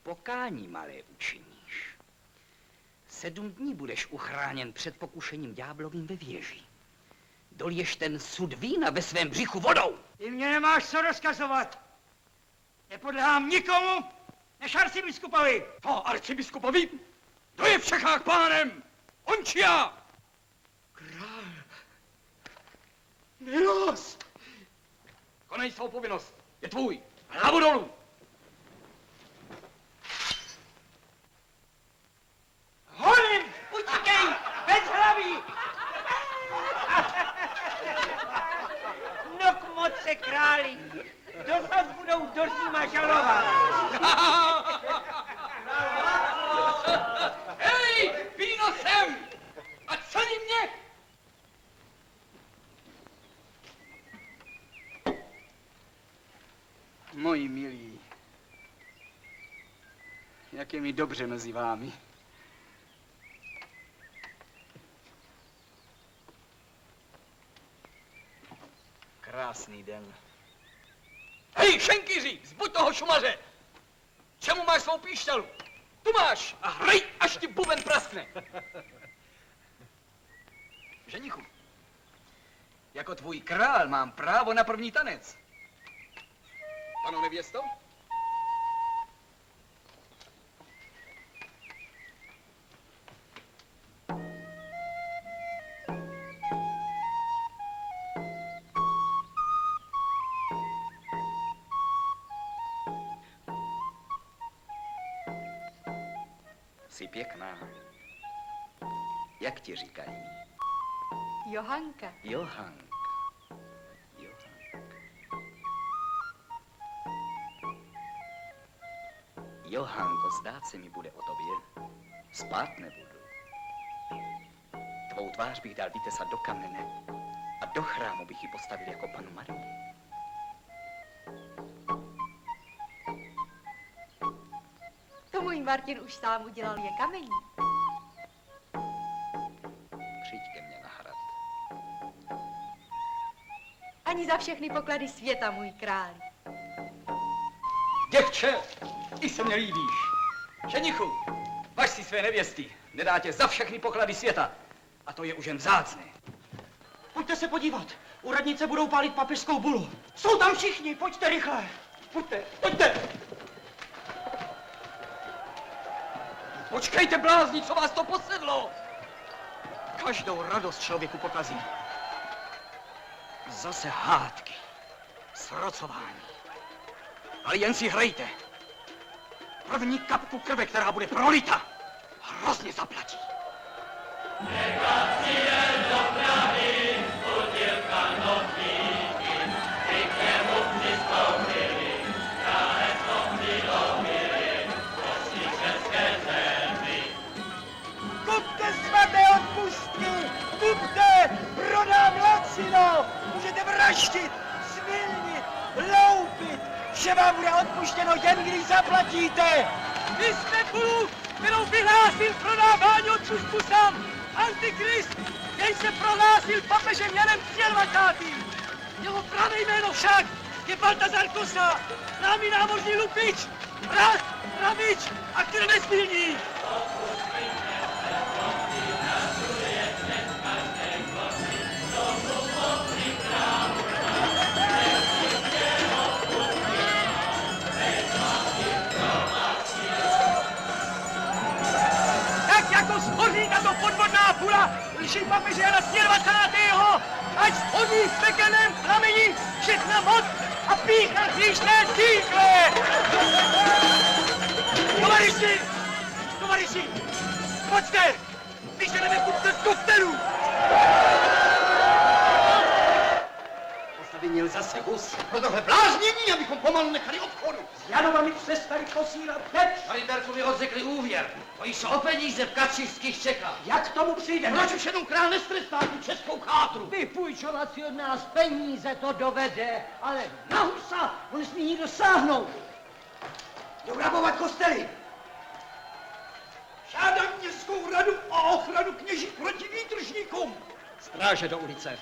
[SPEAKER 19] Pokání malé učiníš. 7 dní budeš uchráněn před pokušením ďáblovým ve věži. Doliješ ten sud vína ve svém břichu vodou.
[SPEAKER 7] Ty mě nemáš co rozkazovat. Nepodléhám nikomu, než arcibiskupovi.
[SPEAKER 19] To arcibiskupovi? To je v Čechách pánem! On či já?
[SPEAKER 1] Král. Milost.
[SPEAKER 19] Konej svou povinnost. Je tvůj. Hlavu dolů.
[SPEAKER 7] Holim, utíkej, bez hlavy. No k moci králi. Dosad budou dorsýma žalovat.
[SPEAKER 19] Hej, víno sem! A celý mě!
[SPEAKER 16] Moji milí, jak je mi dobře mezi vámi. Krásný den.
[SPEAKER 19] Hej, šenkýři, zbuď toho šumaře! Čemu máš svou píšťalu? Tu máš a hrej, až ti buben praskne. Ženichu, jako tvůj král mám právo na první tanec. Panu nevěsto? Jsi pěkná. Jak ti říkají?
[SPEAKER 18] Johanka.
[SPEAKER 19] Johanka. Johanko, zdát se mi bude o tobě. Spát nebudu. Tvou tvář bych dal vytesat do kamene a do chrámu bych ji postavil jako panu Marii.
[SPEAKER 18] To můj Martin už sám udělal, je kamení.
[SPEAKER 19] Přijď ke mně na hrad.
[SPEAKER 18] Ani za všechny poklady světa, můj králi.
[SPEAKER 19] Děvče, i se mě líbíš. Ženichu, važ si své nevěsty. Nedá tě za všechny poklady světa. A to je už jen vzácné.
[SPEAKER 7] Pojďte se podívat. U radnice budou pálit papežskou bulu. Jsou tam všichni, pojďte rychle.
[SPEAKER 19] Pojďte, pojďte. Počkejte, blázni, co vás to posedlo? Každou radost člověku pokazí. Zase hádky, srocování. Ale jen si hrajte. První kapku krve, která bude prolita, hrozně zaplatí.
[SPEAKER 7] Kupte svaté odpustky, kupte, prodám lacino. Můžete vraždit, svilnit, loupit. Vše vám bude odpuštěno jen, když zaplatíte. Vy jste kulu, kterou vyhlásil prodávání odpustku sám. Antikrist, jej se prohlásil papežem Janem 23. Jeho pravé jméno však je Baltazar Kosa, známý námořní lupič, vrah, pravič a krvesmilník. Tak jako schoří tato podvodná pula lží papeže Jana 23. Ať schodí v pekelném plameni všechna moc a pýcha hříšné církve! Tovaryši, pojďte! Vyženeme kupce z kostelů!
[SPEAKER 5] Zavinil zase hus. Pro tohle bláznění, abychom pomalu nechali obchodu.
[SPEAKER 7] S Janovami přestali posílat pryč.
[SPEAKER 5] Haliberkovi odřekli úvěr. Bojí se o peníze v kačířských Čechách.
[SPEAKER 7] Jak k tomu přijde?
[SPEAKER 5] Proč už jenom král nestrestá tu českou chátru?
[SPEAKER 7] Vypůjčovat si od nás peníze to dovede, ale na husa ho nesmí nikdo sáhnout. Jdou rabovat kostely.
[SPEAKER 1] Žádám městskou radu o ochranu kněží proti
[SPEAKER 2] Stráže do ulice.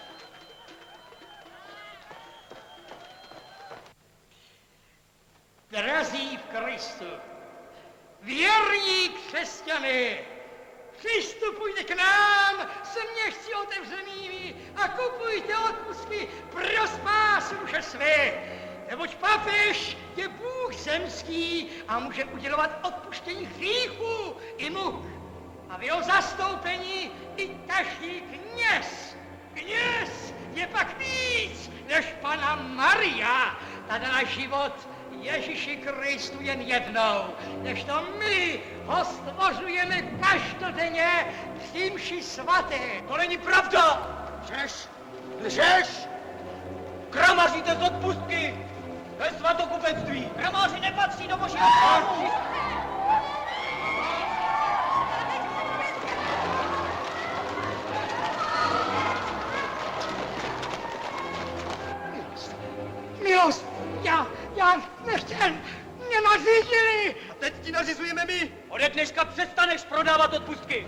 [SPEAKER 7] Drazí v Kristu, věrní křesťané, přistupujte k nám s měchci otevřenými a kupujte odpustky pro spásu duše své, neboť papež je Bůh zemský a může udělovat odpuštění hříchů i muž. A v jeho zastoupení i každý kněz. Kněz je pak víc než Panna Maria, ta dala život Ježíši Kristu jen jednou, než to my ho stvořujeme každodenně při mši svaté.
[SPEAKER 1] To není pravda! Lžeš! Lžeš! Kramaříte z odpustky! To je svatokupectví!
[SPEAKER 7] Kramáři nepatří do božího králu! Milost! Já nechtěl! Mě nařídili!
[SPEAKER 1] A teď ti nařizujeme my! Ode dneška přestaneš prodávat odpustky!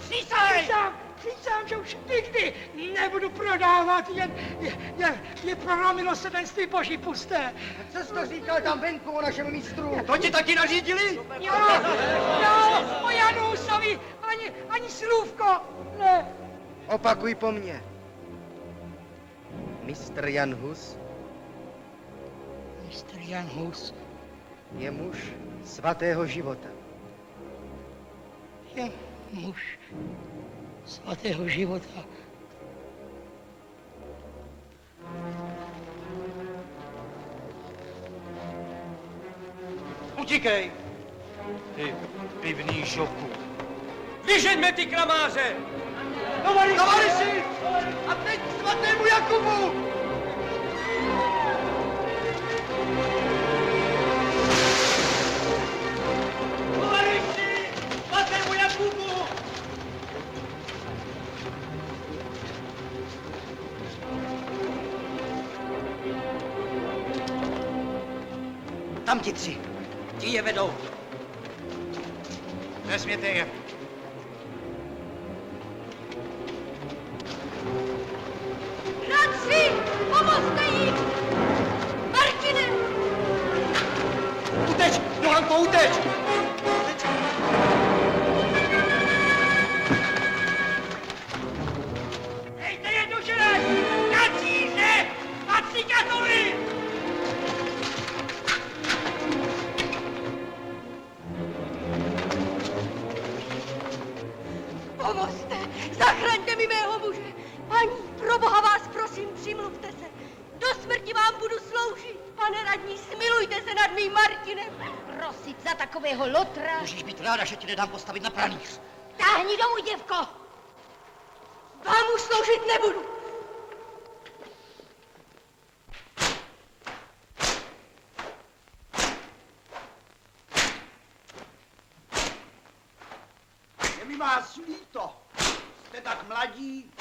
[SPEAKER 7] Přísahám, že už nikdy nebudu prodávat, je pro milosrdenství boží pusté.
[SPEAKER 5] Co jsi to říkal tam venku o našem mistru?
[SPEAKER 1] To ti taky nařídili?
[SPEAKER 7] Jo, o Janousovi ani slůvko, ne.
[SPEAKER 20] Opakuj po mně. Mistr Jan Hus
[SPEAKER 7] Mistr Jan Hus
[SPEAKER 20] je muž svatého života.
[SPEAKER 7] Je muž svatého života.
[SPEAKER 1] Utíkej! Ty pivný žoku. Vyžeňme ty kramáře! Tovaryši! A teď k svatému Jakubu! Tovaryši! Svatému Jakubu!
[SPEAKER 2] Tam ti tři. Ti je vedou.
[SPEAKER 1] Vezměte je.
[SPEAKER 8] Bratři, pomozte jim! Martine!
[SPEAKER 1] Uteč! Johanko, uteč!
[SPEAKER 7] Dejte je do želez! Na cíře! Na cikatory!
[SPEAKER 8] Pomozte! Zachraňte mi mého muže! Paní, pro Boha vás prosím, přimluvte se. Do smrti vám budu sloužit. Pane radní, smilujte se nad mým Martinem. Prosit za takového lotra.
[SPEAKER 2] Můžeš být ráda, že ti nedám postavit na pranýř.
[SPEAKER 8] Táhni domů, děvko. Vám už sloužit nebudu.
[SPEAKER 13] Je mi vás líto. Jste tak mladí.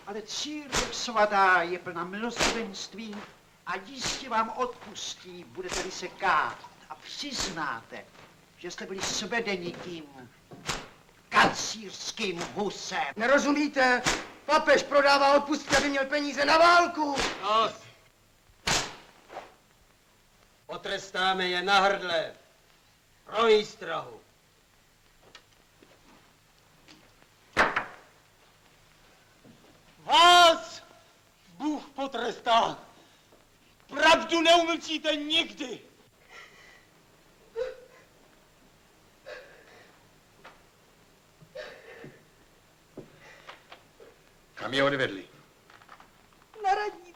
[SPEAKER 13] Ale církev svatá je plná milosrdenství a jistě vám odpustí, budete-li se kát a přiznáte, že jste byli svedeni tím kacířským husem.
[SPEAKER 5] Nerozumíte? Papež prodává odpustky, aby měl peníze na válku.
[SPEAKER 1] Potrestáme je na hrdle. Pro výstrahu. Vás Bůh potrestá. Pravdu neumlčíte nikdy.
[SPEAKER 9] Kam je odvedli?
[SPEAKER 8] Na radnici.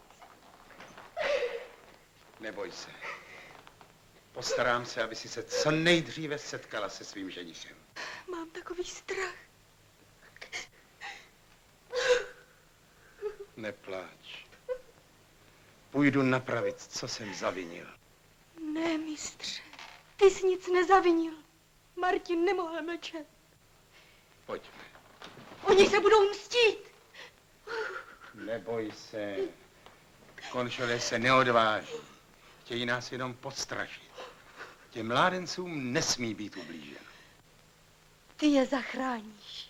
[SPEAKER 9] Neboj se. Postarám se, aby si se co nejdříve setkala se svým ženichem.
[SPEAKER 8] Mám takový strach.
[SPEAKER 9] Nepláč. Půjdu napravit, co jsem zavinil.
[SPEAKER 8] Ne, mistře, ty jsi nic nezavinil. Martin nemohl mlčet.
[SPEAKER 9] Pojďme.
[SPEAKER 8] Oni se budou mstít.
[SPEAKER 9] Neboj se. Konšelé se neodváží. Chtějí nás jenom podstrašit. Těm mládencům nesmí být ublíženo.
[SPEAKER 8] Ty je zachráníš.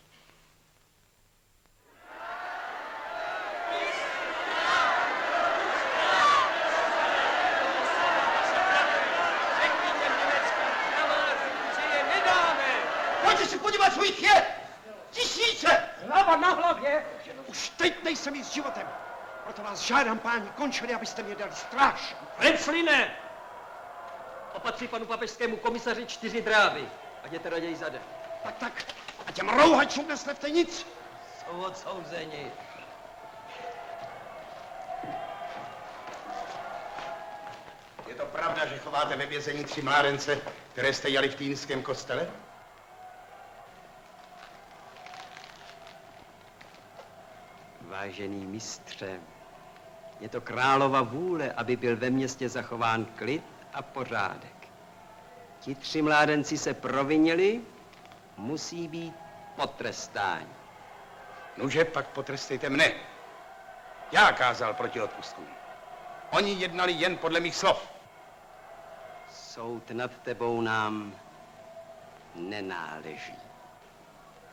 [SPEAKER 9] podívat svůj je! Tisíce!
[SPEAKER 13] Hlava na hlavě! Už teď nejsem jí s životem. Proto vás žádám, páni, končili, abyste mě dali stráž.
[SPEAKER 15] Rencline! Opatří panu papežskému komisaři 4 dráby. A jděte raději zadem.
[SPEAKER 13] Tak. A těm rouhačům neslevte nic.
[SPEAKER 15] Jsou odsouzeni.
[SPEAKER 9] Je to pravda, že chováte ve vězení 3 mládence, které jste jali v Týnském kostele?
[SPEAKER 17] Vážený mistře, je to králova vůle, aby byl ve městě zachován klid a pořádek. Ti 3 mládenci se provinili, musí být potrestáni.
[SPEAKER 9] Nuže, pak potrestejte mne. Já kázal proti odpustkům. Oni jednali jen podle mých slov.
[SPEAKER 17] Soud nad tebou nám nenáleží.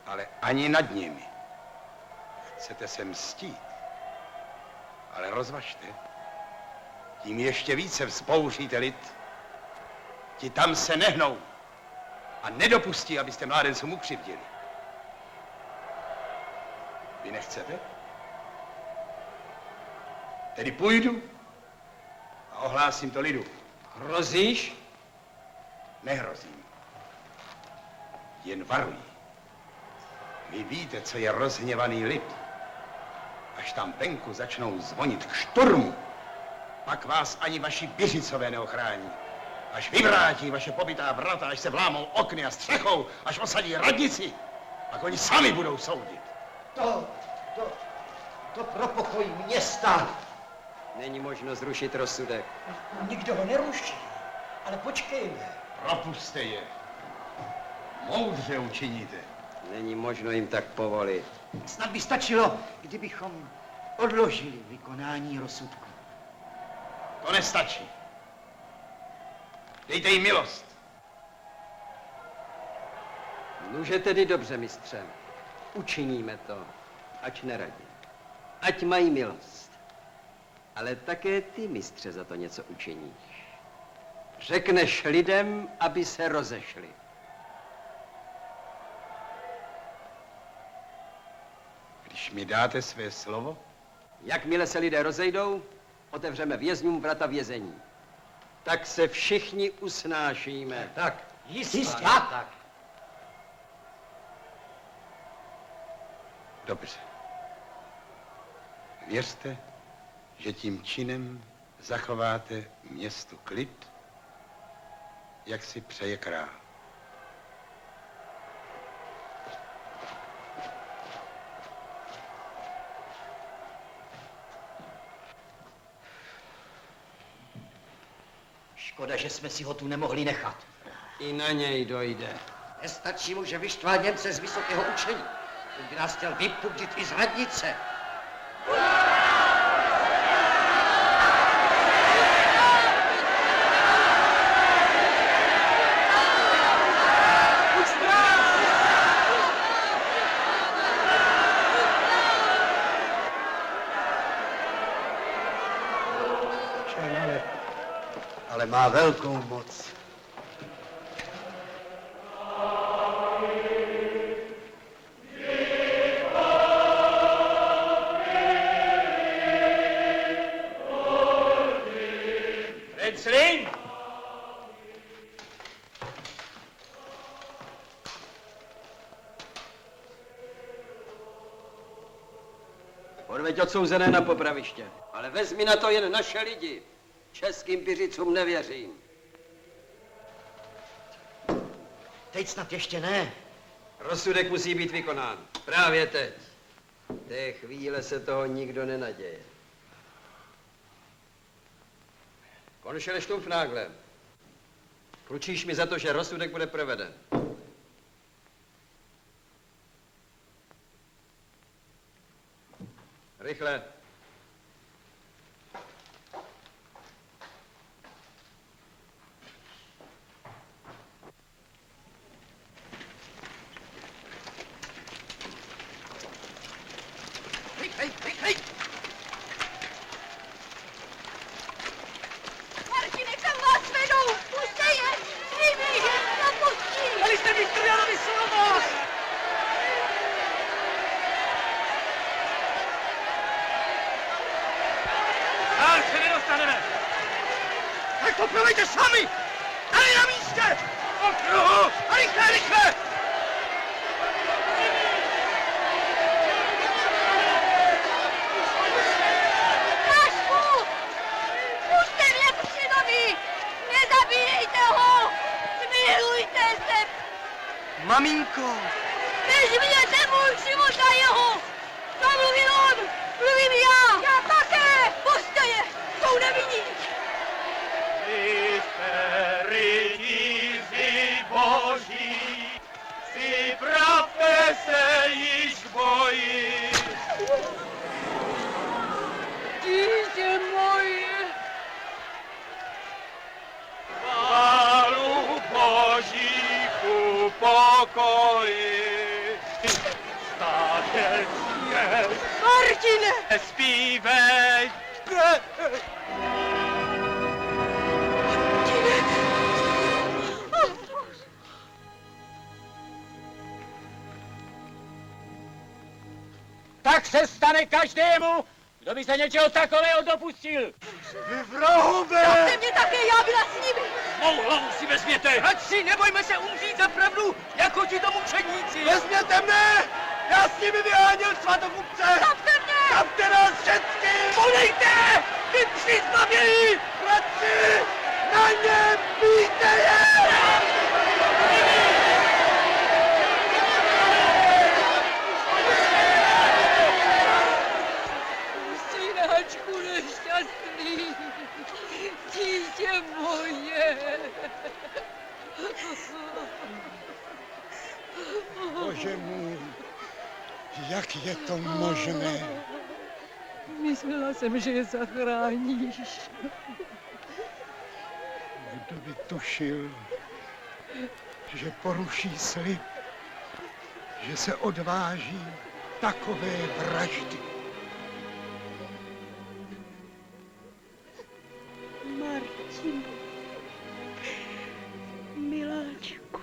[SPEAKER 9] Ale ani nad nimi. Chcete se mstít, ale rozvažte. Tím ještě více vzbouříte lid. Ti tam se nehnou a nedopustí, abyste mládencům ukřivdili. Vy nechcete? Tedy půjdu a ohlásím to lidu.
[SPEAKER 17] Hrozíš?
[SPEAKER 9] Nehrozím. Jen varuji. Vy víte, co je rozhněvaný lid. Až tam venku začnou zvonit k šturmu, pak vás ani vaši běžicové neochrání. Až vyvrátí vaše pobytá vrata, až se vlámou okny a střechou, až osadí radnici, pak oni sami budou soudit.
[SPEAKER 13] To pro pokoj města.
[SPEAKER 17] Není možno zrušit rozsudek.
[SPEAKER 13] Nikdo ho neruší, ale počkejme.
[SPEAKER 9] Propuste je. Moudře učiníte.
[SPEAKER 17] Není možno jim tak povolit.
[SPEAKER 13] Snad by stačilo, kdybychom odložili vykonání rozsudku.
[SPEAKER 9] To nestačí. Dejte jim milost.
[SPEAKER 17] Nuže tedy dobře, mistře. Učiníme to, ať neradí. Ať mají milost. Ale také ty, mistře, za to něco učiníš. Řekneš lidem, aby se rozešli.
[SPEAKER 9] Když mi dáte své slovo?
[SPEAKER 17] Jakmile se lidé rozejdou, otevřeme vězňům vrata vězení. Tak se všichni usnášíme.
[SPEAKER 13] Tak, jistě.
[SPEAKER 17] Tak.
[SPEAKER 9] Dobře. Věřte, že tím činem zachováte městu klid, jak si přeje král.
[SPEAKER 19] Škoda, že jsme si ho tu nemohli nechat.
[SPEAKER 17] I na něj dojde.
[SPEAKER 12] Nestačí mu, že vyštval Němce z vysokého učení. Ten by nás chtěl vypudit i z radnice.
[SPEAKER 11] Ale má velkou moc.
[SPEAKER 10] Renclin!
[SPEAKER 17] Odveď odsouzené na popraviště. Ale vezmi na to jen naše lidi. Českým Piřicům nevěřím.
[SPEAKER 12] Teď snad ještě ne.
[SPEAKER 17] Rozsudek musí být vykonán. Právě teď. Té chvíle se toho nikdo nenaděje. Konšele Stumpfnagle. Klučíš mi za to, že rozsudek bude proveden. Rychle.
[SPEAKER 8] Rychlej! Martine, kam vás vedou? Puste je! Nimi je napustí!
[SPEAKER 7] Dali jste mistru Janovi slovo!
[SPEAKER 1] Střelejte sami! Tady na místě! Okruhu! A rychle, rychle!
[SPEAKER 8] Prášku! Pušte mě k synovi! Nezabíjejte ho! Smilujte se!
[SPEAKER 5] Maminko!
[SPEAKER 8] Nežměte můj život a jeho! To mluvil on! Mluvím já! Já také! Puste je! Jsou nevinní!
[SPEAKER 1] Vy jste rytíři boží, připravte se již k boji.
[SPEAKER 8] Dítě moje!
[SPEAKER 1] Chválu Boží ku pokoji. Statečně
[SPEAKER 8] Martine!
[SPEAKER 1] Zpívejte.
[SPEAKER 10] Tak se stane každému, kdo by se něčeho takového dopustil.
[SPEAKER 1] Vy vrahové!
[SPEAKER 8] Zase mě také, já byla s nimi!
[SPEAKER 10] Mou hlavu si vezměte!
[SPEAKER 7] Bratři, nebojme se umřít za pravdu, jako ti to mučedníci.
[SPEAKER 1] Vezměte mne! Já s nimi vyháněl svatokupce!
[SPEAKER 8] Zapte mě!
[SPEAKER 1] Zapte nás všechny!
[SPEAKER 7] Podejte! Vy přizbavějí!
[SPEAKER 1] Bratři! Na ně bijte je!
[SPEAKER 8] Synáčku nešťastný, dítě moje.
[SPEAKER 9] Bože můj, jak je to možné?
[SPEAKER 8] Myslela jsem, že je zachráníš.
[SPEAKER 9] Kdo by tušil, že poruší slib, že se odváží takové vraždy.
[SPEAKER 8] Martin, miláčku.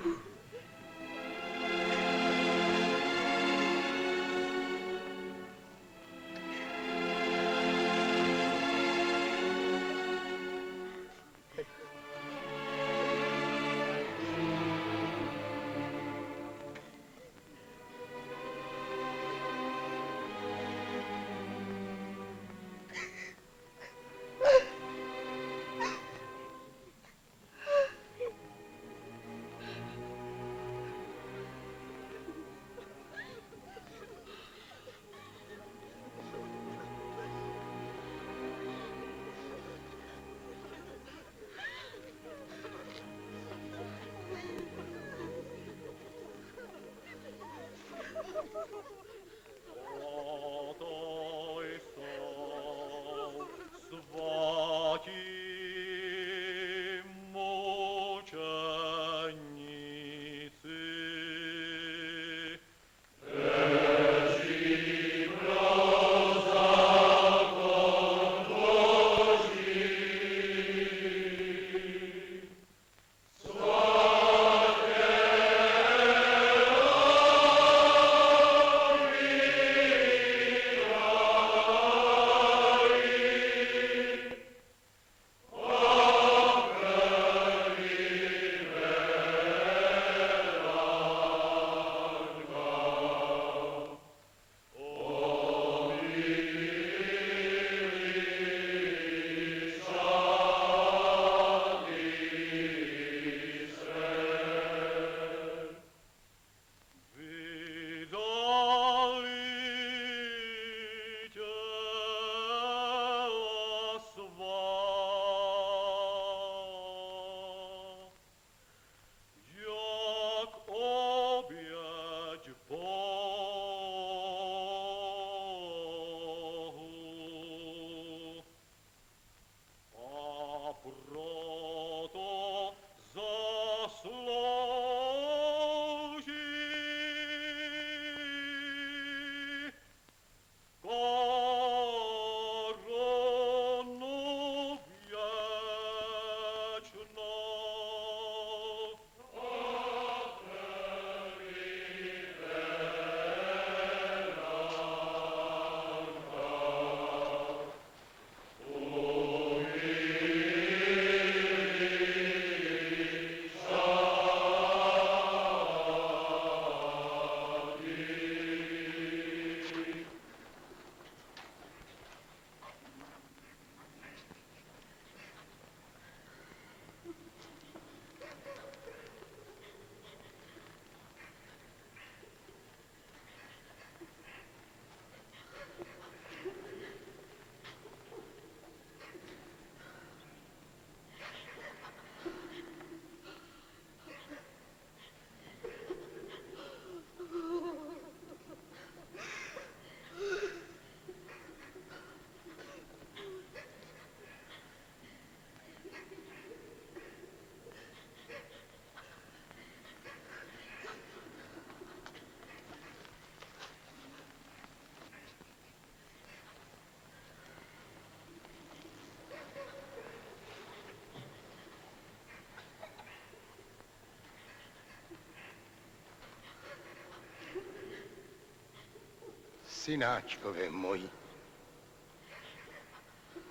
[SPEAKER 9] Synáčkové moji,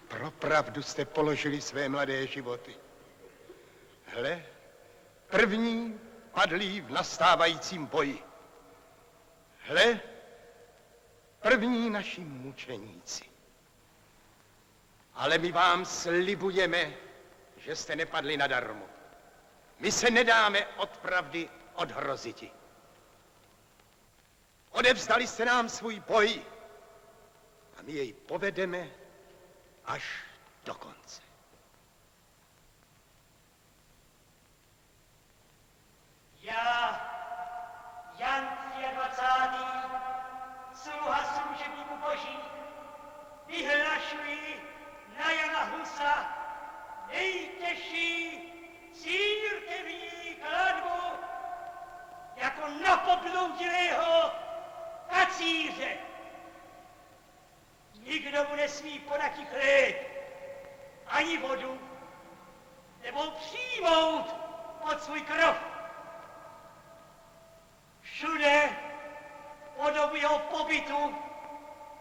[SPEAKER 9] pro pravdu jste položili své mladé životy. Hle, první padlí v nastávajícím boji. Hle, první naši mučeníci. Ale my vám slibujeme, že jste nepadli nadarmo. My se nedáme od pravdy odhroziti. Odevzdali jste nám svůj boj a my jej povedeme až do konce.
[SPEAKER 7] Já, Jan 23., sluha služebníku boží, vyhlašuji na Jana Husa nejtěžší církevní klatbu jako na pobloudilého kacíře. Nikdo mu nesmí podat chléb, ani vodu, nebo přijmout pod svůj krov. Všude po dobu jeho pobytu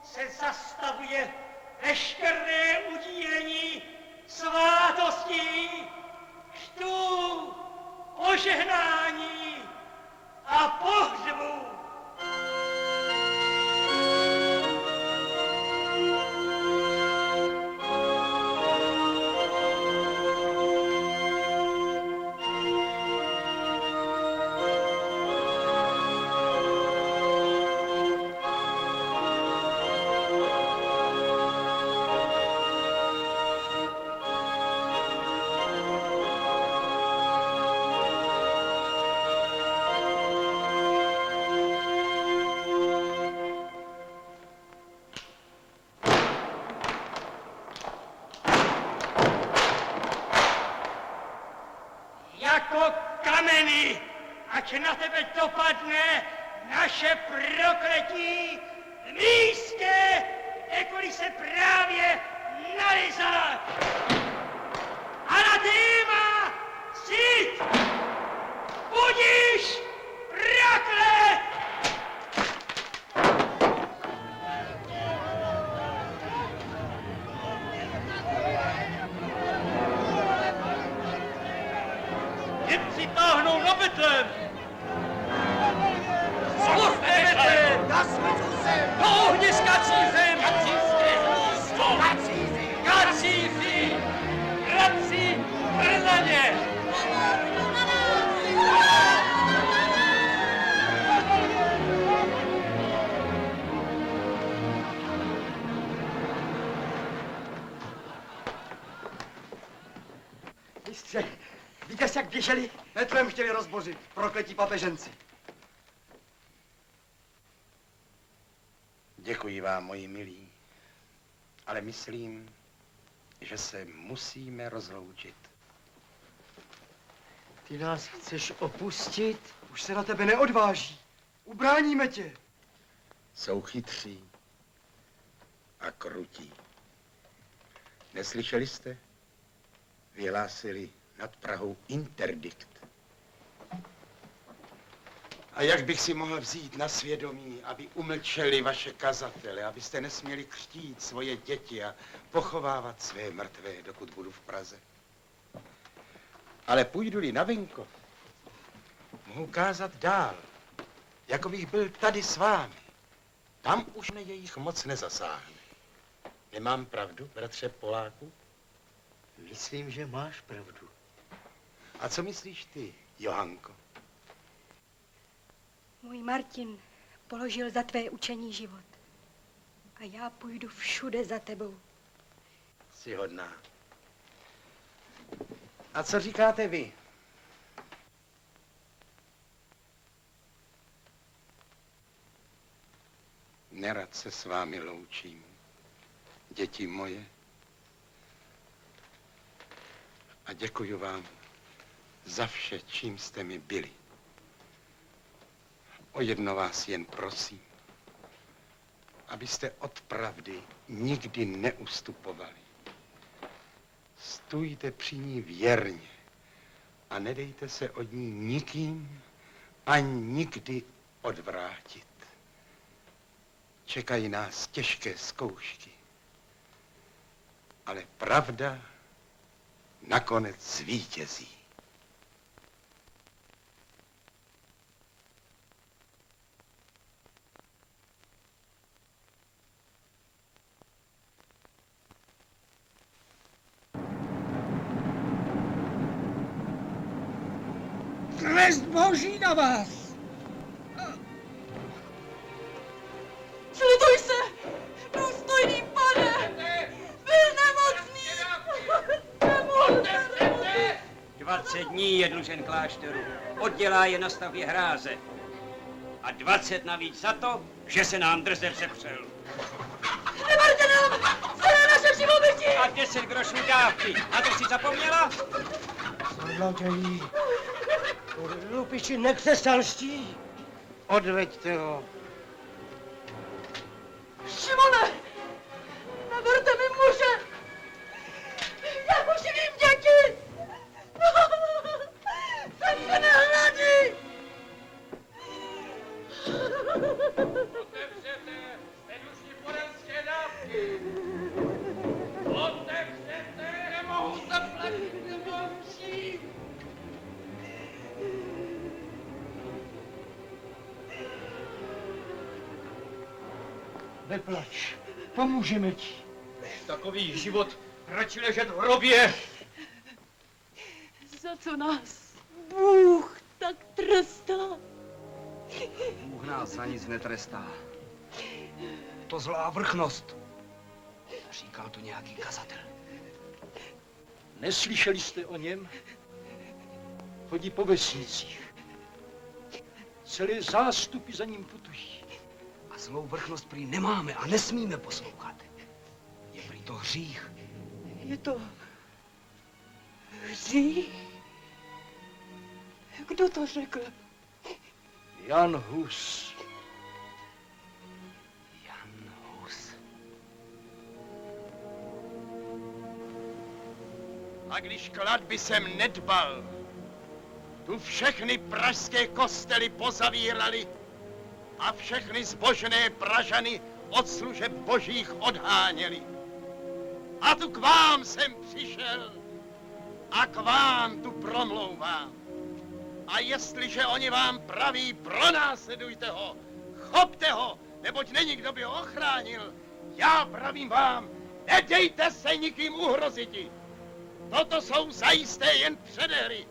[SPEAKER 7] se zastavuje veškeré udílení svátostí, křtů, požehnání a pohřbu. Ať na tebe dopadne naše prokletí v místě, kde se právě nalizáš. Anatema, cít, budíš proklet!
[SPEAKER 1] Němci táhnou na Betlém! Do ohniska cířem! Kacířské hnízdo! Kacíři! Hradci Brnaně!
[SPEAKER 5] Mistře, víte, jak běželi? Betlém chtěli rozbořit, prokletí papeženci.
[SPEAKER 9] Děkuji vám, moji milí, ale myslím, že se musíme rozloučit.
[SPEAKER 5] Ty nás chceš opustit? Už se na tebe neodváží. Ubráníme tě.
[SPEAKER 9] Jsou chytří a krutí. Neslyšeli jste? Vyhlásili nad Prahou interdikt. A jak bych si mohl vzít na svědomí, aby umlčeli vaše kazatele, abyste nesměli křtít svoje děti a pochovávat své mrtvé, dokud budu v Praze. Ale půjdu-li na venkov, mohu kázat dál, jako bych byl tady s vámi. Tam už mě jejich moc nezasáhne. Nemám pravdu, bratře Poláku?
[SPEAKER 5] Myslím, že máš pravdu.
[SPEAKER 9] A co myslíš ty, Johanko?
[SPEAKER 8] Můj Martin položil za tvé učení život. A já půjdu všude za tebou.
[SPEAKER 9] Jsi hodná. A co říkáte vy? Nerad se s vámi loučím, děti moje. A děkuji vám za vše, čím jste mi byli. O jedno vás jen prosím, abyste od pravdy nikdy neustupovali. Stůjte při ní věrně a nedejte se od ní nikým ani nikdy odvrátit. Čekají nás těžké zkoušky. Ale pravda nakonec zvítězí.
[SPEAKER 7] Trest boží na vás!
[SPEAKER 8] Slutuj se, důstojný pane! Byl nemocný! Nemohl se
[SPEAKER 12] 20 dní je dlužen klášteru. Oddělá je na stavbě hráze. A 20 navíc za to, že se nám drze přepřel.
[SPEAKER 8] Neberte nám celé naše živobytí!
[SPEAKER 12] A 10 grošů dávky. Na to si zapomněla?
[SPEAKER 7] Zloději, lupiči nekřesťanští.
[SPEAKER 13] Odveďte ho.
[SPEAKER 8] Šimone! Neberte mi muže! Jak uživím děti! Jsem se nehladí!
[SPEAKER 1] Otevřete nedušní porenské dávky! Otevřete! Nemohu zaplatit, nemohu!
[SPEAKER 7] Neplač, pomůžeme ti.
[SPEAKER 10] Takový život radši ležet v hrobě.
[SPEAKER 8] Za co nás Bůh tak trestá?
[SPEAKER 16] Bůh nás za nic netrestá. To zlá vrchnost. Říkal to nějaký kazatel.
[SPEAKER 7] Neslyšeli jste o něm? Chodí po vesnicích. Celé zástupy za ním putují.
[SPEAKER 16] A zlou vrchnost prý nemáme a nesmíme poslouchat. Je prý to hřích.
[SPEAKER 8] Je to hřích? Kdo to řekl?
[SPEAKER 7] Jan Hus.
[SPEAKER 16] Jan Hus.
[SPEAKER 9] A když klatby jsem nedbal, tu všechny pražské kostely pozavírali a všechny zbožné Pražany od služeb božích odháněli. A tu k vám jsem přišel a k vám tu promlouvám. A jestliže oni vám praví, pronásledujte ho, chopte ho, neboť není kdo by ho ochránil, já pravím vám, nedejte se nikým uhroziti. Toto jsou zajisté jen předehry,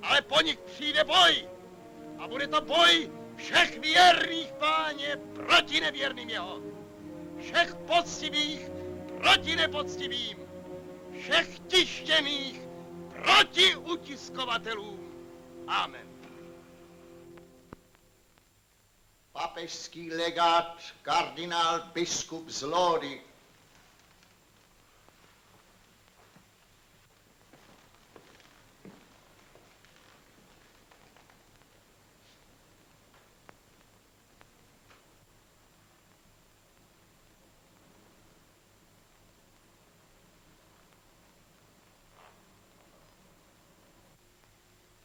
[SPEAKER 9] ale po nich přijde boj. A bude to boj všech věrných Páně proti nevěrným jeho. Všech poctivých proti nepoctivým. Všech tištěných proti utiskovatelům. Amen.
[SPEAKER 11] Papežský legát kardinál biskup z Lódy.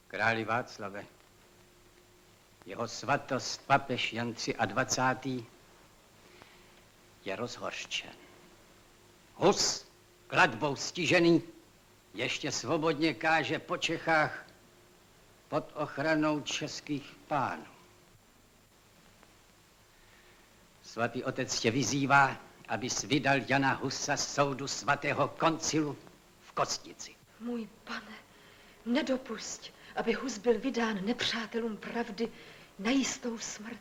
[SPEAKER 12] Králi Václave, jeho svatost papež Jan 23. je rozhořčen. Hus, klatbou stižený, ještě svobodně káže po Čechách pod ochranou českých pánů. Svatý otec tě vyzývá, abys vydal Jana Husa z soudu svatého koncilu v Kostnici.
[SPEAKER 3] Můj pane, nedopusť, aby Hus byl vydán nepřátelům pravdy na jistou smrt.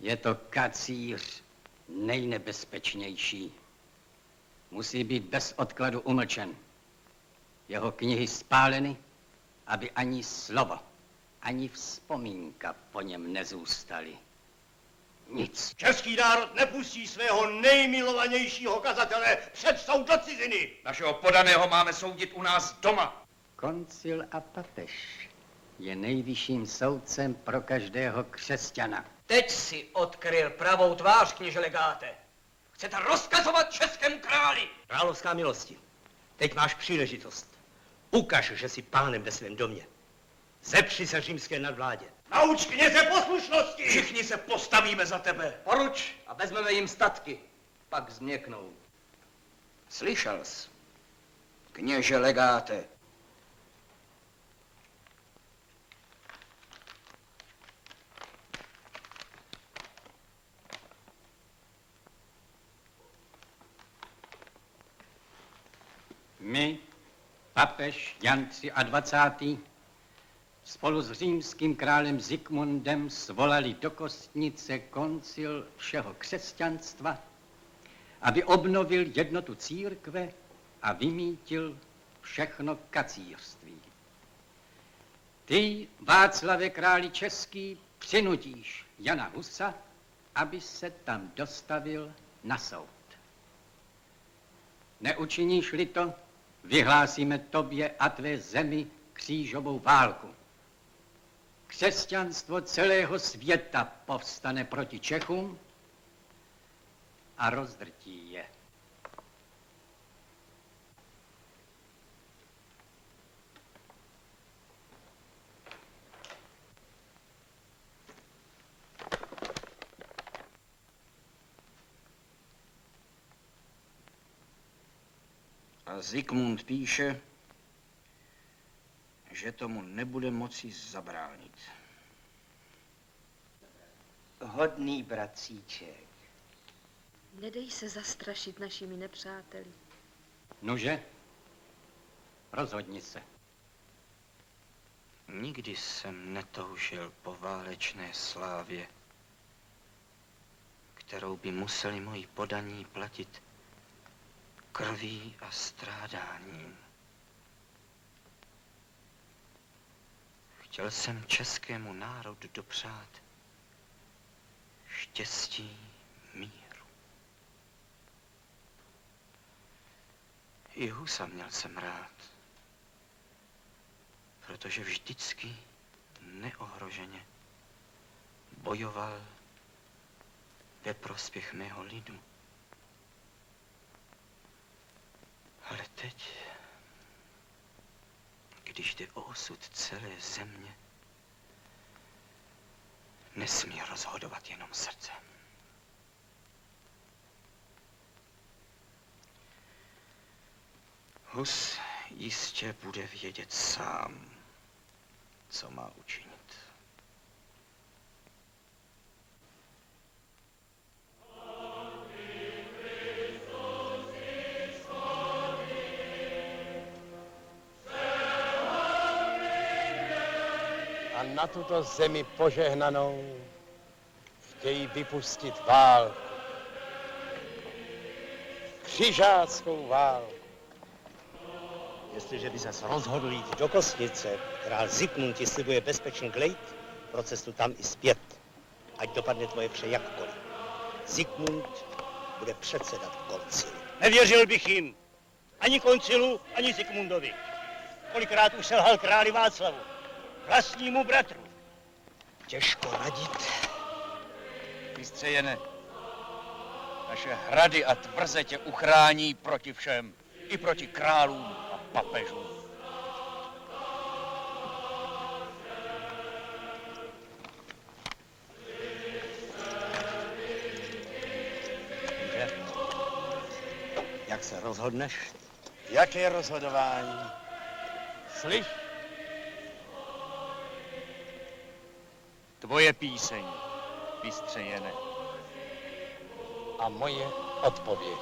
[SPEAKER 12] Je to kacíř nejnebezpečnější. Musí být bez odkladu umlčen. Jeho knihy spáleny, aby ani slovo, ani vzpomínka po něm nezůstaly. Nic.
[SPEAKER 14] Český národ nepustí svého nejmilovanějšího kazatele před soud do ciziny.
[SPEAKER 10] Našeho podaného máme soudit u nás doma.
[SPEAKER 12] Koncil a papež je nejvyšším soudcem pro každého křesťana. Teď si odkryl pravou tvář, kněže legáte. Chcete rozkazovat českému králi.
[SPEAKER 21] Královská milosti, teď máš příležitost. Ukaž, že jsi pánem ve svém domě. Zepři se římské nadvládě.
[SPEAKER 14] Nauč kněze poslušnosti!
[SPEAKER 10] Všichni se postavíme za tebe.
[SPEAKER 12] Poruč a vezmeme jim statky. Pak změknou.
[SPEAKER 19] Slyšel jsi, kněže legáte.
[SPEAKER 12] My, papež Jan 23. spolu s římským králem Zikmundem svolali do Kostnice koncil všeho křesťanstva, aby obnovil jednotu církve a vymítil všechno kacířství. Ty, Václave králi český, přinutíš Jana Husa, aby se tam dostavil na soud. Neučiníš-li to, vyhlásíme tobě a tvé zemi křížovou válku. Křesťanstvo celého světa povstane proti Čechům a rozdrtí je.
[SPEAKER 19] A Zikmund píše, že tomu nebude moci zabránit.
[SPEAKER 17] Hodný bratříček.
[SPEAKER 3] Nedej se zastrašit našimi nepřáteli.
[SPEAKER 12] Nože, rozhodni se.
[SPEAKER 19] Nikdy jsem netoužil po válečné slávě, kterou by museli moji podaní platit krví a strádáním. Chtěl jsem českému národu dopřát štěstí, míru. I Husa měl jsem rád, protože vždycky neohroženě bojoval ve prospěch mého lidu. Ale teď, když jde o osud celé země, nesmí rozhodovat jenom srdce. Hus jistě bude vědět sám, co má učinit.
[SPEAKER 9] A na tuto zemi požehnanou chtějí vypustit válku. Křižáckou válku.
[SPEAKER 14] Jestliže by ses rozhodl jít do Kostnice, král Zikmund ti slibuje bezpečný glejt pro cestu tam i zpět. Ať dopadne tvoje vše jakkoliv. Zikmund bude předsedat koncilu. Nevěřil bych jim. Ani koncilu, ani Zikmundovi. Kolikrát už selhal králi Václavu. Vlastnímu bratru.
[SPEAKER 11] Těžko radit. Mistře Jene, naše hrady a tvrze tě uchrání proti všem, i proti králům a papežům.
[SPEAKER 14] Jak se rozhodneš?
[SPEAKER 9] Jaké rozhodování? Slyš?
[SPEAKER 14] Tvoje píseň, mistře Jene.
[SPEAKER 9] A moje odpověď.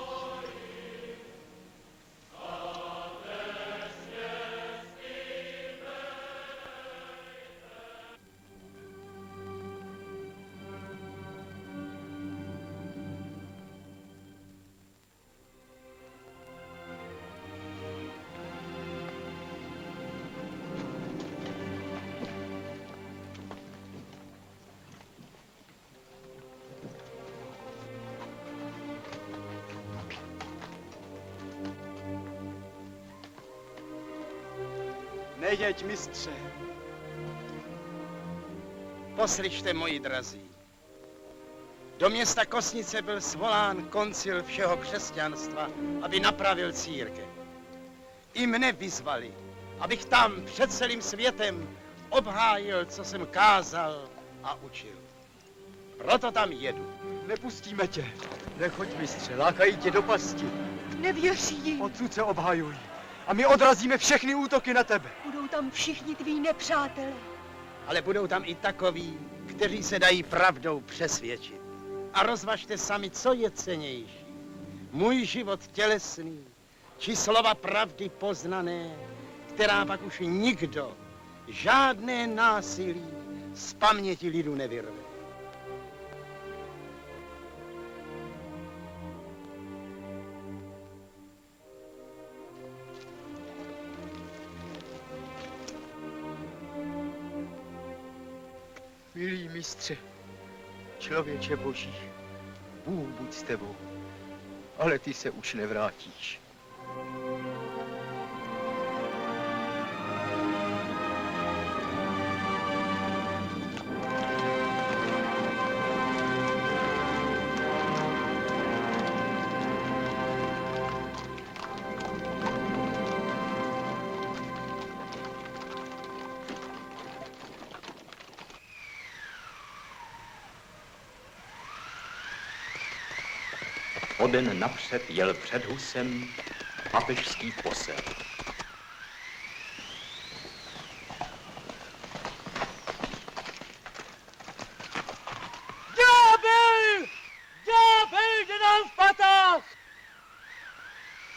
[SPEAKER 5] Nejeď, mistře.
[SPEAKER 9] Poslyšte, moji drazí. Do města Kostnice byl svolán koncil všeho křesťanstva, aby napravil církev. I mne vyzvali, abych tam před celým světem obhájil, co jsem kázal a učil. Proto tam jedu.
[SPEAKER 5] Nepustíme tě. Nechoď, mistře, lákají tě do pasti.
[SPEAKER 8] Nevěří.
[SPEAKER 5] Odsud se obhajuj. A my odrazíme všechny útoky na tebe.
[SPEAKER 8] Budou tam všichni tví nepřátelé.
[SPEAKER 9] Ale budou tam i takoví, kteří se dají pravdou přesvědčit. A rozvažte sami, co je cennější. Můj život tělesný, či slova pravdy poznané, která pak už nikdo, žádné násilí z paměti lidu nevyrve.
[SPEAKER 5] Milý mistře, člověče boží, Bůh buď s tebou, ale ty se už nevrátíš.
[SPEAKER 4] O den napřed jel před Husem papežský posel.
[SPEAKER 7] Ďábel! Ďábel jde nám v patách!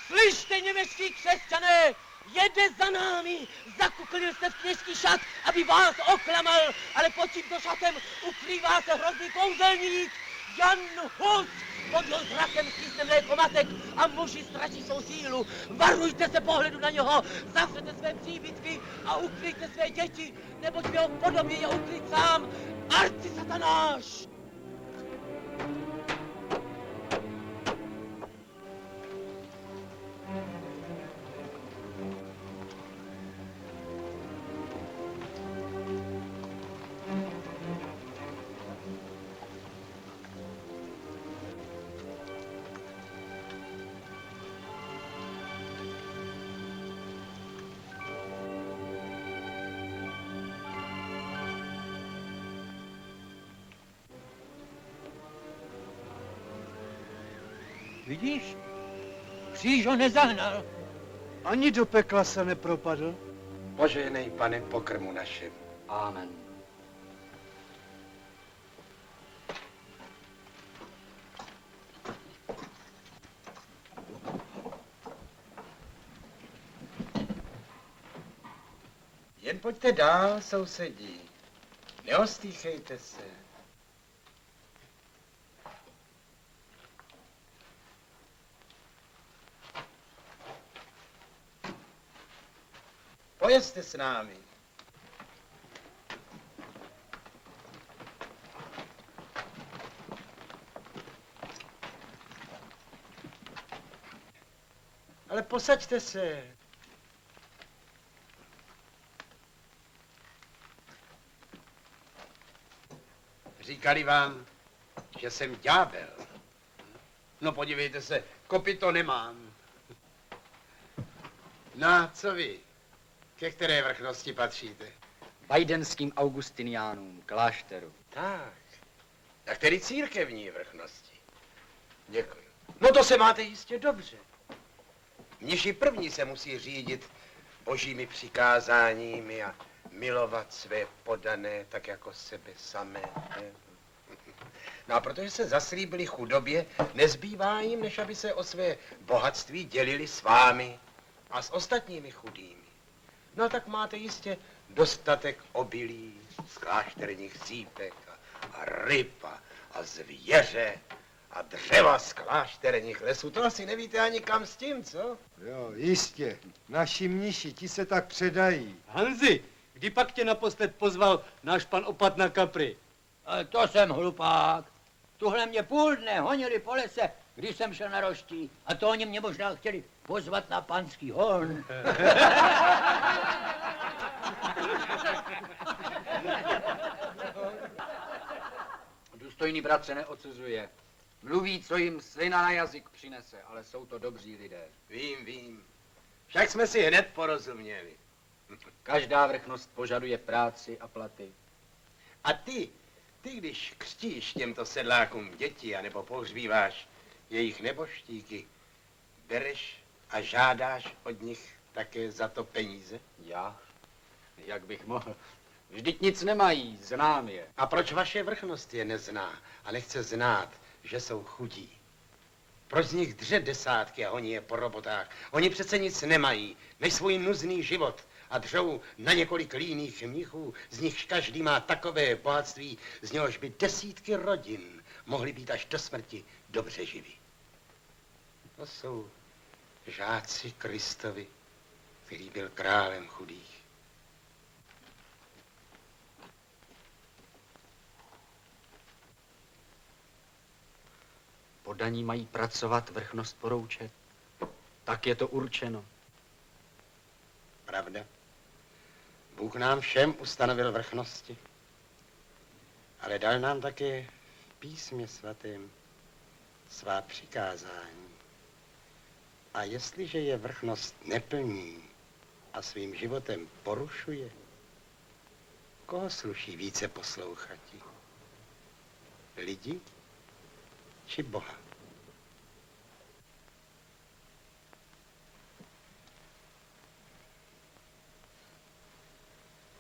[SPEAKER 7] Slyšte, německý křesťané, jede za námi, zakuklil jste v kněžský šat, aby vás oklamal, ale pod tímto šatem ukrývá se hrozný kouzelník, Jan Hus! Pod jeho zrakem stisne mléko matek a muži ztratí svou sílu. Varujte se pohledu na něho, zavřete své příbytky a ukryjte své děti, neboť v jeho podobě je ukryt sám arcisatanáš. Vidíš? Kříž ho nezahnal.
[SPEAKER 5] Ani do pekla se nepropadl.
[SPEAKER 9] Požehnej, pane, pokrmu našem.
[SPEAKER 12] Amen.
[SPEAKER 9] Jen pojďte dál, sousedí. Neostýchejte se. Pojezte s námi. Ale posaďte se. Říkali vám, že jsem ďábel. No podívejte se, kopyto nemám. No a co vy? Ke které vrchnosti patříte?
[SPEAKER 12] Bajdenským augustiniánům, klášteru.
[SPEAKER 9] Tak. A který církevní vrchnosti? Děkuji. No to se máte jistě dobře. Mniši první se musí řídit božími přikázáními a milovat své podané tak jako sebe samé. No a protože se zaslíbili chudobě, nezbývá jim, než aby se o své bohatství dělili s vámi a s ostatními chudými. No tak máte jistě dostatek obilí, z klášterních cípek a ryb a zvěře a dřeva z klášterních lesů. To asi nevíte ani kam s tím, co?
[SPEAKER 5] Jo, jistě. Naši mniši, ti se tak předají.
[SPEAKER 2] Hanzi, kdy pak tě naposled pozval náš pan opat na kapry?
[SPEAKER 7] To jsem hlupák. Tuhle mě půl dne honili po lese, když jsem šel na roští. A to oni mě možná chtěli pozvat na panský hon.
[SPEAKER 12] Důstojný bratře neodsuzuje. Mluví, co jim slina na jazyk přinese, ale jsou to dobří lidé.
[SPEAKER 9] Vím. Však jsme si hned porozuměli.
[SPEAKER 12] Každá vrchnost požaduje práci a platy.
[SPEAKER 9] A ty když křtíš těmto sedlákům děti, anebo pohřbíváš jejich neboštíky, bereš a žádáš od nich také za to peníze?
[SPEAKER 12] Já? Jak bych mohl? Vždyť nic nemají, znám je.
[SPEAKER 9] A proč vaše vrchnost je nezná a nechce znát, že jsou chudí? Proč z nich dře desátky a honí je po robotách? Oni přece nic nemají, než svůj nuzný život a dřou na několik líných mnichů, z nichž každý má takové bohatství, z něhož by desítky rodin mohly být až do smrti dobře živí. To jsou žáci Kristovi, který byl králem chudých.
[SPEAKER 12] Podaní mají pracovat, vrchnost poroučet. Tak je to určeno.
[SPEAKER 9] Pravda. Bůh nám všem ustanovil vrchnosti, ale dal nám také v písmě svatém svá přikázání. A jestliže je vrchnost neplní a svým životem porušuje, koho sluší více poslouchati? Lidi či Boha?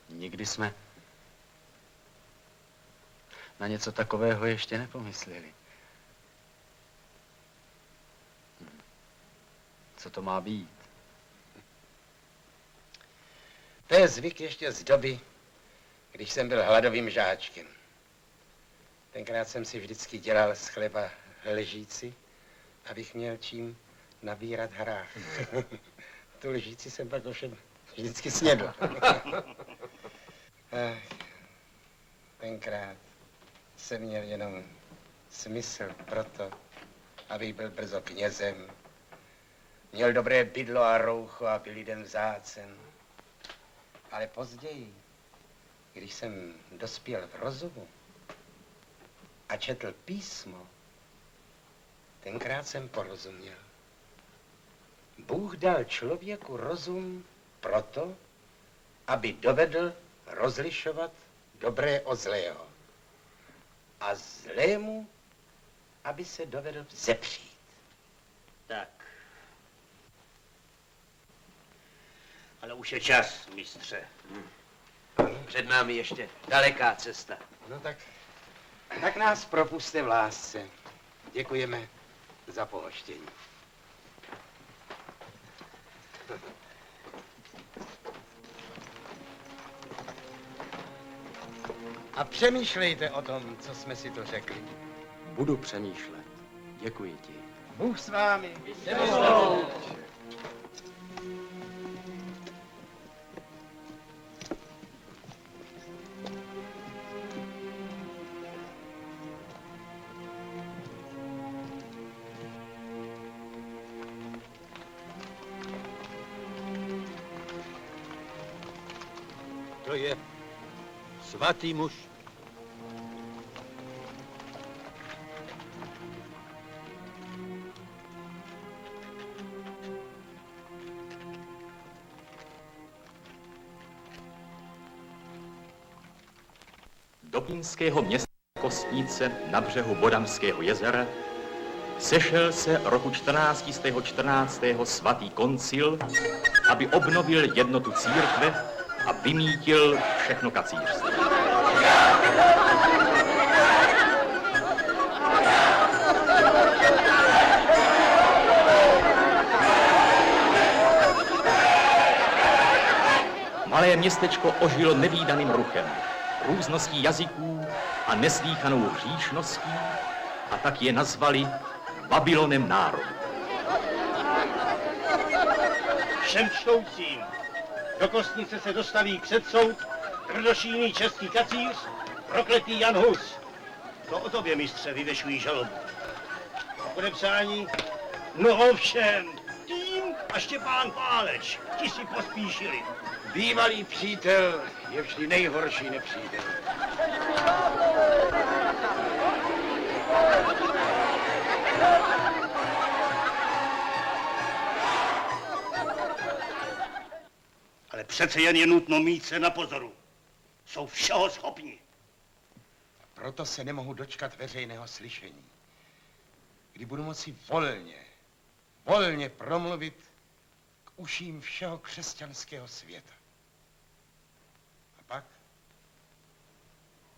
[SPEAKER 12] Nikdy jsme na něco takového ještě nepomysleli. Co to má být?
[SPEAKER 9] To je zvyk ještě z doby, když jsem byl hladovým žáčkem. Tenkrát jsem si vždycky dělal z chleba lžíci, abych měl čím nabírat hrách. Tu lžíci jsem pak ovšem vždycky snědl. Tenkrát jsem měl jenom smysl proto, abych byl brzo knězem. Měl dobré bydlo a roucho a byl lidem vzácen. Ale později, když jsem dospěl v rozumu a četl písmo, tenkrát jsem porozuměl. Bůh dal člověku rozum proto, aby dovedl rozlišovat dobré od zlého. A zlému, aby se dovedl vzepřít.
[SPEAKER 14] Tak. Ale už je čas, mistře.
[SPEAKER 10] Před námi ještě daleká cesta.
[SPEAKER 9] No tak nás propuste v lásce. Děkujeme za pohoštění. A přemýšlejte o tom, co jsme si to řekli.
[SPEAKER 12] Budu přemýšlet. Děkuji ti.
[SPEAKER 9] Bůh s vámi. To je svatý muž.
[SPEAKER 4] Do pínského města Kostnice na břehu Bodamského jezera sešel se roku 1414. svatý koncil, aby obnovil jednotu církve a vymítil všechno kacířství. Malé městečko ožilo nevídaným ruchem, růzností jazyků a neslýchanou hříšností, a tak je nazvali Babylonem národu.
[SPEAKER 14] Všem čtoucím do Kostnice se dostaví před soud tvrdošíjný český kacíř, prokletý Jan Hus. To o tobě, mistře, vyvěšují žalobu. Podepsání? No ovšem, tím a Štěpán Páleč, ti si pospíšili.
[SPEAKER 9] Bývalý přítel je vždy nejhorší nepřítel.
[SPEAKER 14] Ale přece jen je nutno mít se na pozoru. Jsou všeho schopni.
[SPEAKER 9] Proto se nemohu dočkat veřejného slyšení, kdy budu moci volně promluvit k uším všeho křesťanského světa. A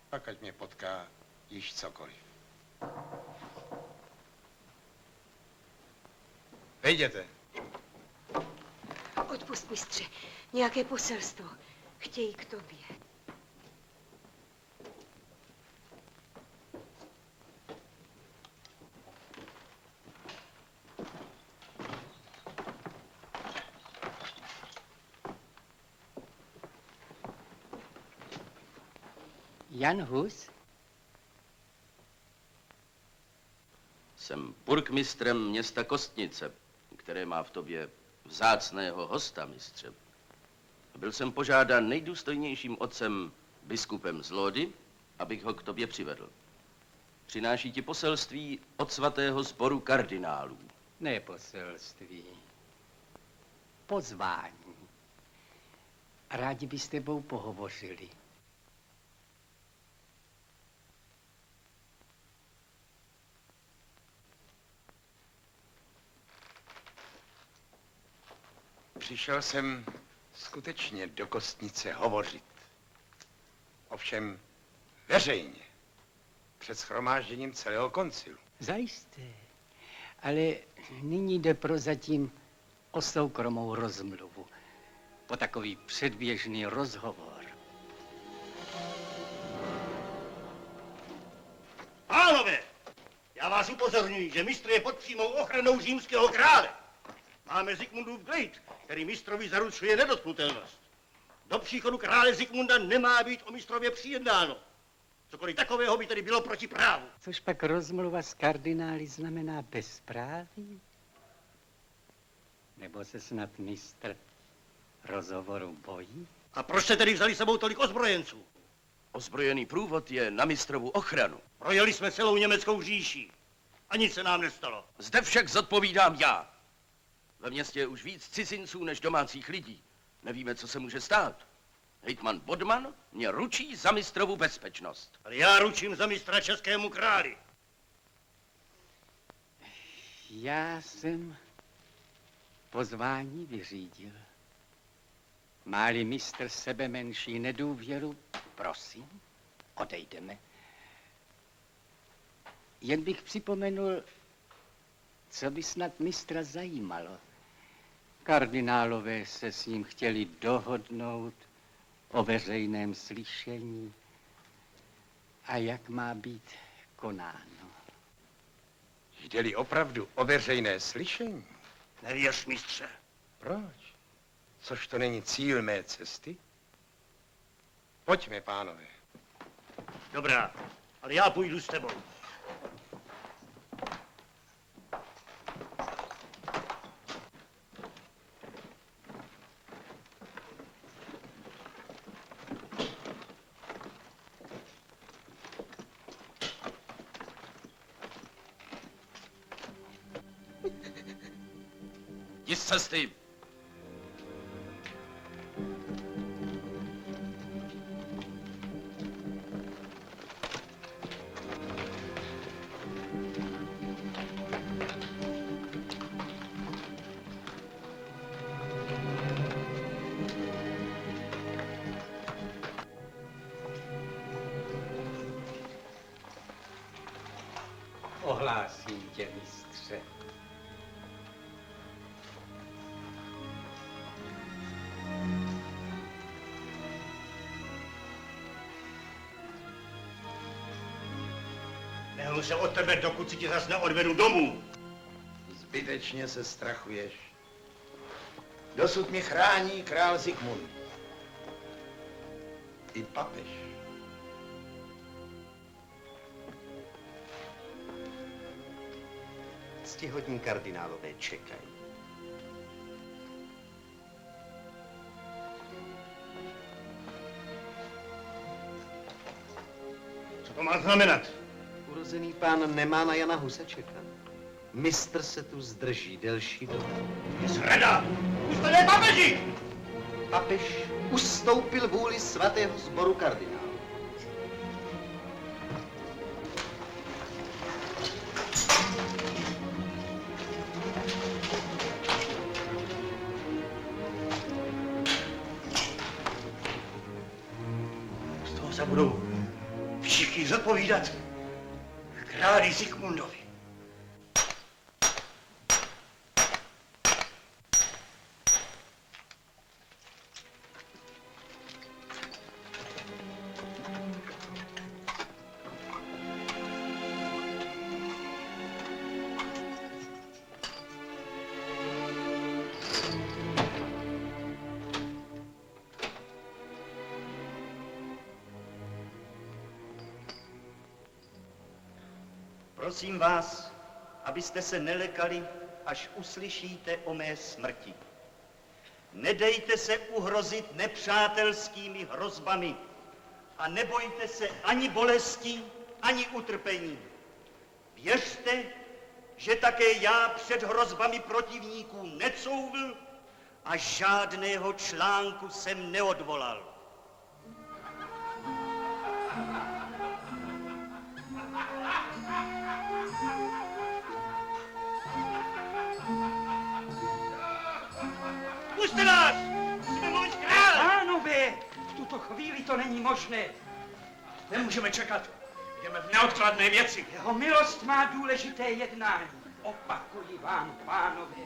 [SPEAKER 9] pak ať mě potká již cokoliv. Vejděte.
[SPEAKER 8] Odpust, mistře. Nějaké poselstvo. Chtějí k tobě.
[SPEAKER 12] Jan Hus?
[SPEAKER 6] Jsem burkmistrem města Kostnice, které má v tobě vzácného hosta, mistře. Byl jsem požádán nejdůstojnějším otcem, biskupem z Lódy, abych ho k tobě přivedl. Přináší ti poselství od svatého sboru kardinálů.
[SPEAKER 12] Ne poselství. Pozvání. Rádi by s tebou pohovořili.
[SPEAKER 9] Přišel jsem skutečně do Kostnice hovořit. Ovšem veřejně, před shromážděním celého koncilu.
[SPEAKER 12] Zajisté, ale nyní jde prozatím o soukromou rozmluvu. Po takový předběžný rozhovor.
[SPEAKER 14] Pánové, já vás upozorňuji, že mistr je pod přímou ochranou římského krále. Máme Zikmundův glejt, který mistrovi zaručuje nedotknutelnost. Do příchodu krále Zikmunda nemá být o mistrově přijednáno. Cokoliv takového by tedy bylo proti právu.
[SPEAKER 12] Což pak rozmluva s kardinály znamená bezpráví? Nebo se snad mistr rozhovoru bojí?
[SPEAKER 14] A proč jste tedy vzali sebou tolik ozbrojenců?
[SPEAKER 6] Ozbrojený průvod je na mistrovu ochranu.
[SPEAKER 14] Projeli jsme celou německou říši a nic se nám nestalo.
[SPEAKER 6] Zde však zodpovídám já. Ve městě je už víc cizinců než domácích lidí. Nevíme, co se může stát. Hejtman Bodman mě ručí za mistrovu bezpečnost.
[SPEAKER 14] Ale já ručím za mistra českému králi.
[SPEAKER 12] Já jsem pozvání vyřídil. Má-li mistr sebe menší nedůvěru, prosím, odejdeme. Jen bych připomenul, co by snad mistra zajímalo. Kardinálové se s ním chtěli dohodnout o veřejném slyšení a jak má být konáno.
[SPEAKER 9] Jde-li opravdu o veřejné slyšení?
[SPEAKER 14] Nevěř, mistře.
[SPEAKER 9] Proč? Což to není cíl mé cesty? Pojďme, pánové.
[SPEAKER 14] Dobrá, ale já půjdu s tebou.
[SPEAKER 6] Jdi z cesty.
[SPEAKER 12] Ohlásím tě, mistře.
[SPEAKER 14] Nehnu se od tebe, dokud si tě zas neodvedu domů.
[SPEAKER 9] Zbytečně se strachuješ. Dosud mě chrání král Zikmund. I papež.
[SPEAKER 13] Ctihodní kardinálové čekají.
[SPEAKER 14] Co to má znamenat?
[SPEAKER 13] Urozený pán nemá na Jana Huse čekat. Mistr se tu zdrží delší dobu.
[SPEAKER 14] Zrada! Ústaně papeži!
[SPEAKER 11] papež ustoupil vůli svatého sboru kardinálů.
[SPEAKER 14] Z toho se budou všichni zodpovídat králi Zikmundovi.
[SPEAKER 11] Prosím vás, abyste se nelekali, až uslyšíte o mé smrti. Nedejte se uhrozit nepřátelskými hrozbami a nebojte se ani bolesti, ani utrpení. Věřte, že také já před hrozbami protivníků necouvl a žádného článku jsem neodvolal.
[SPEAKER 7] Puste nás! Musíme mluvit král! Pánové, v tuto chvíli to není možné.
[SPEAKER 10] Nemůžeme čekat. Jdeme v neodkladné věci.
[SPEAKER 7] Jeho milost má důležité jednání. Opakuji vám, pánové.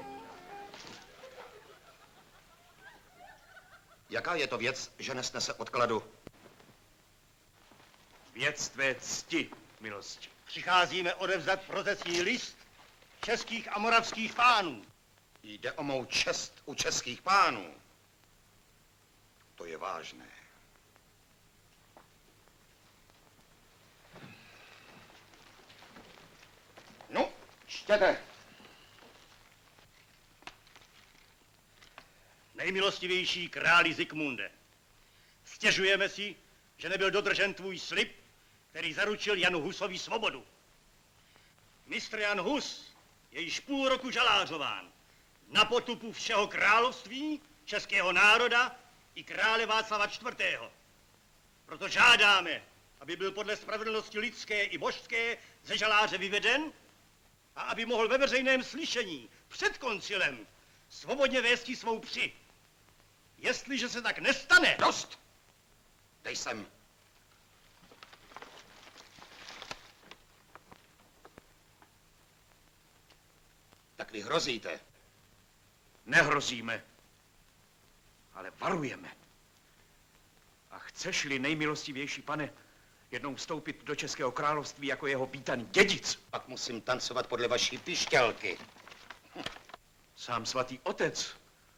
[SPEAKER 9] Jaká je to věc, že nesnese odkladu?
[SPEAKER 10] Věc tvé cti, milosti.
[SPEAKER 14] Přicházíme odevzdat procesní list českých a moravských pánů.
[SPEAKER 9] Jde o mou čest u českých pánů. To je vážné. No, čtěte.
[SPEAKER 14] Nejmilostivější králi Zikmunde, stěžujeme si, že nebyl dodržen tvůj slib, který zaručil Janu Husovi svobodu. Mistr Jan Hus je již půl roku žalářován na potupu všeho království, českého národa i krále Václava IV. Proto žádáme, aby byl podle spravedlnosti lidské i božské ze žaláře vyveden a aby mohl ve veřejném slyšení před koncilem svobodně vésti svou při. Jestliže se tak nestane...
[SPEAKER 9] Dost! Dej sem. Tak vy hrozíte.
[SPEAKER 10] Nehrozíme, ale varujeme. A chceš-li, nejmilostivější pane, jednou vstoupit do Českého království jako jeho vítaný dědic?
[SPEAKER 9] Pak musím tancovat podle vaší pišťalky.
[SPEAKER 10] Sám svatý otec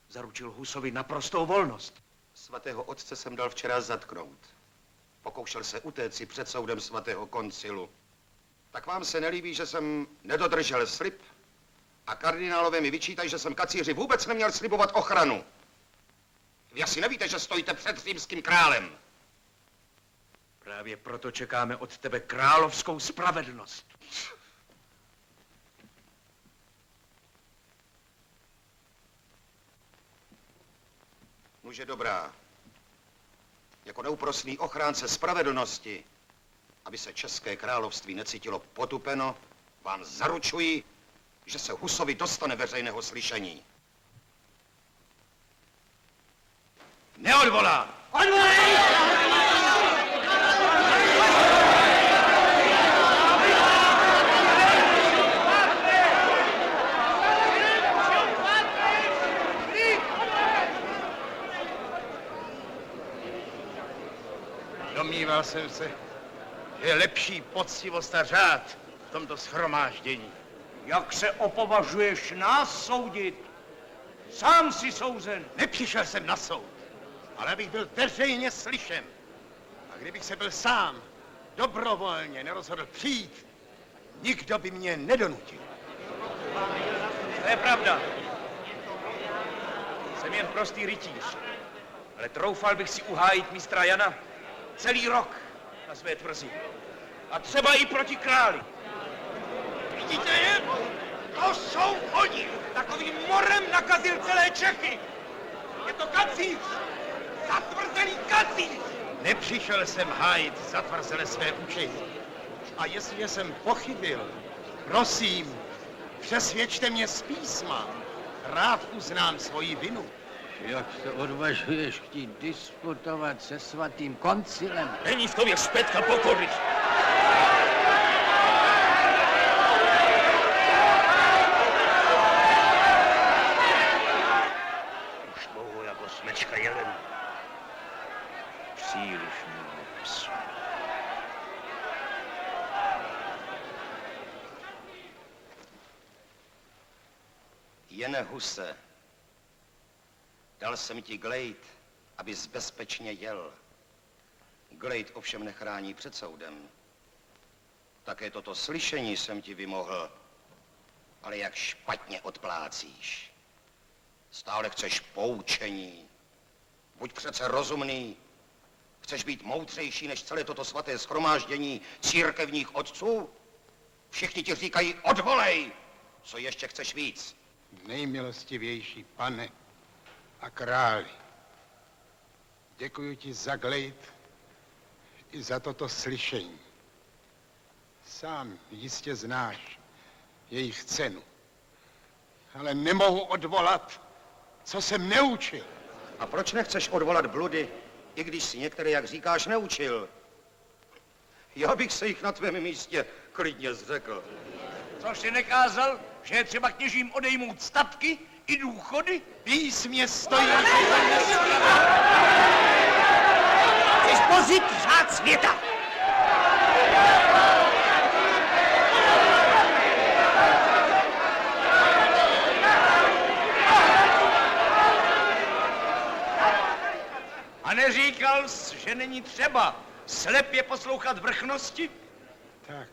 [SPEAKER 10] zaručil Husovi naprostou volnost.
[SPEAKER 9] Svatého otce jsem dal včera zatknout. Pokoušel se utéci před soudem svatého koncilu. Tak vám se nelíbí, že jsem nedodržel slib? A kardinálové mi vyčítají, že jsem kacíři vůbec neměl slibovat ochranu. Vy asi nevíte, že stojíte před římským králem.
[SPEAKER 10] Právě proto čekáme od tebe královskou spravedlnost.
[SPEAKER 9] Nuže dobrá. Jako neúprosný ochránce spravedlnosti, aby se České království necítilo potupeno, vám zaručuji, že se Husovi dostane veřejného slyšení.
[SPEAKER 10] Neodvolá!
[SPEAKER 7] Odvolej!
[SPEAKER 9] Domníval jsem se, že je lepší poctivost a řád v tomto shromáždění.
[SPEAKER 14] Jak se opovažuješ nás soudit? Sám si souzen.
[SPEAKER 9] Nepřišel jsem na soud, ale abych byl veřejně slyšen. A kdybych se byl sám dobrovolně nerozhodl přijít, nikdo by mě nedonutil.
[SPEAKER 10] To je pravda. Jsem jen prostý rytíř, ale troufal bych si uhájit mistra Jana celý rok na své tvrzi. A třeba i proti králi.
[SPEAKER 1] Vidíte je? To jsou oni! Takovým morem nakazil celé Čechy! Je to kacíř! Zatvrzelý kacíř!
[SPEAKER 9] Nepřišel jsem hájit zatvrzele své učení. A jestliže jsem pochybil, prosím, přesvědčte mě z písma. Rád uznám svoji vinu.
[SPEAKER 11] Jak se odvažuješ chtít disputovat se svatým koncilem?
[SPEAKER 4] Není v tobě špetka pokory.
[SPEAKER 14] Už dlouho jako smečka jelen. Příliš mnoho psů.
[SPEAKER 11] Jene Huse, dal jsem ti glejt, abys bezpečně jel. Glejt ovšem nechrání před soudem. Také toto slyšení jsem ti vymohl, ale jak špatně odplácíš. Stále chceš poučení. Buď přece rozumný. Chceš být moudřejší než celé toto svaté shromáždění církevních otců? Všichni ti říkají odvolej. Co ještě chceš víc?
[SPEAKER 9] Nejmilostivější pane a králi, děkuji ti za glejt i za toto slyšení. Sám jistě znáš jejich cenu, ale nemohu odvolat, co jsem neučil.
[SPEAKER 11] A proč nechceš odvolat bludy, i když si některé, jak říkáš, neučil? Já bych se jich na tvém místě klidně zřekl.
[SPEAKER 1] Což jsi nekázal, že je třeba kněžím odejmout statky i důchody?
[SPEAKER 9] Písmě stojí.
[SPEAKER 1] Chceš pozit řád světa! A neříkal jsi, že není třeba slepě poslouchat vrchnosti?
[SPEAKER 9] Tak,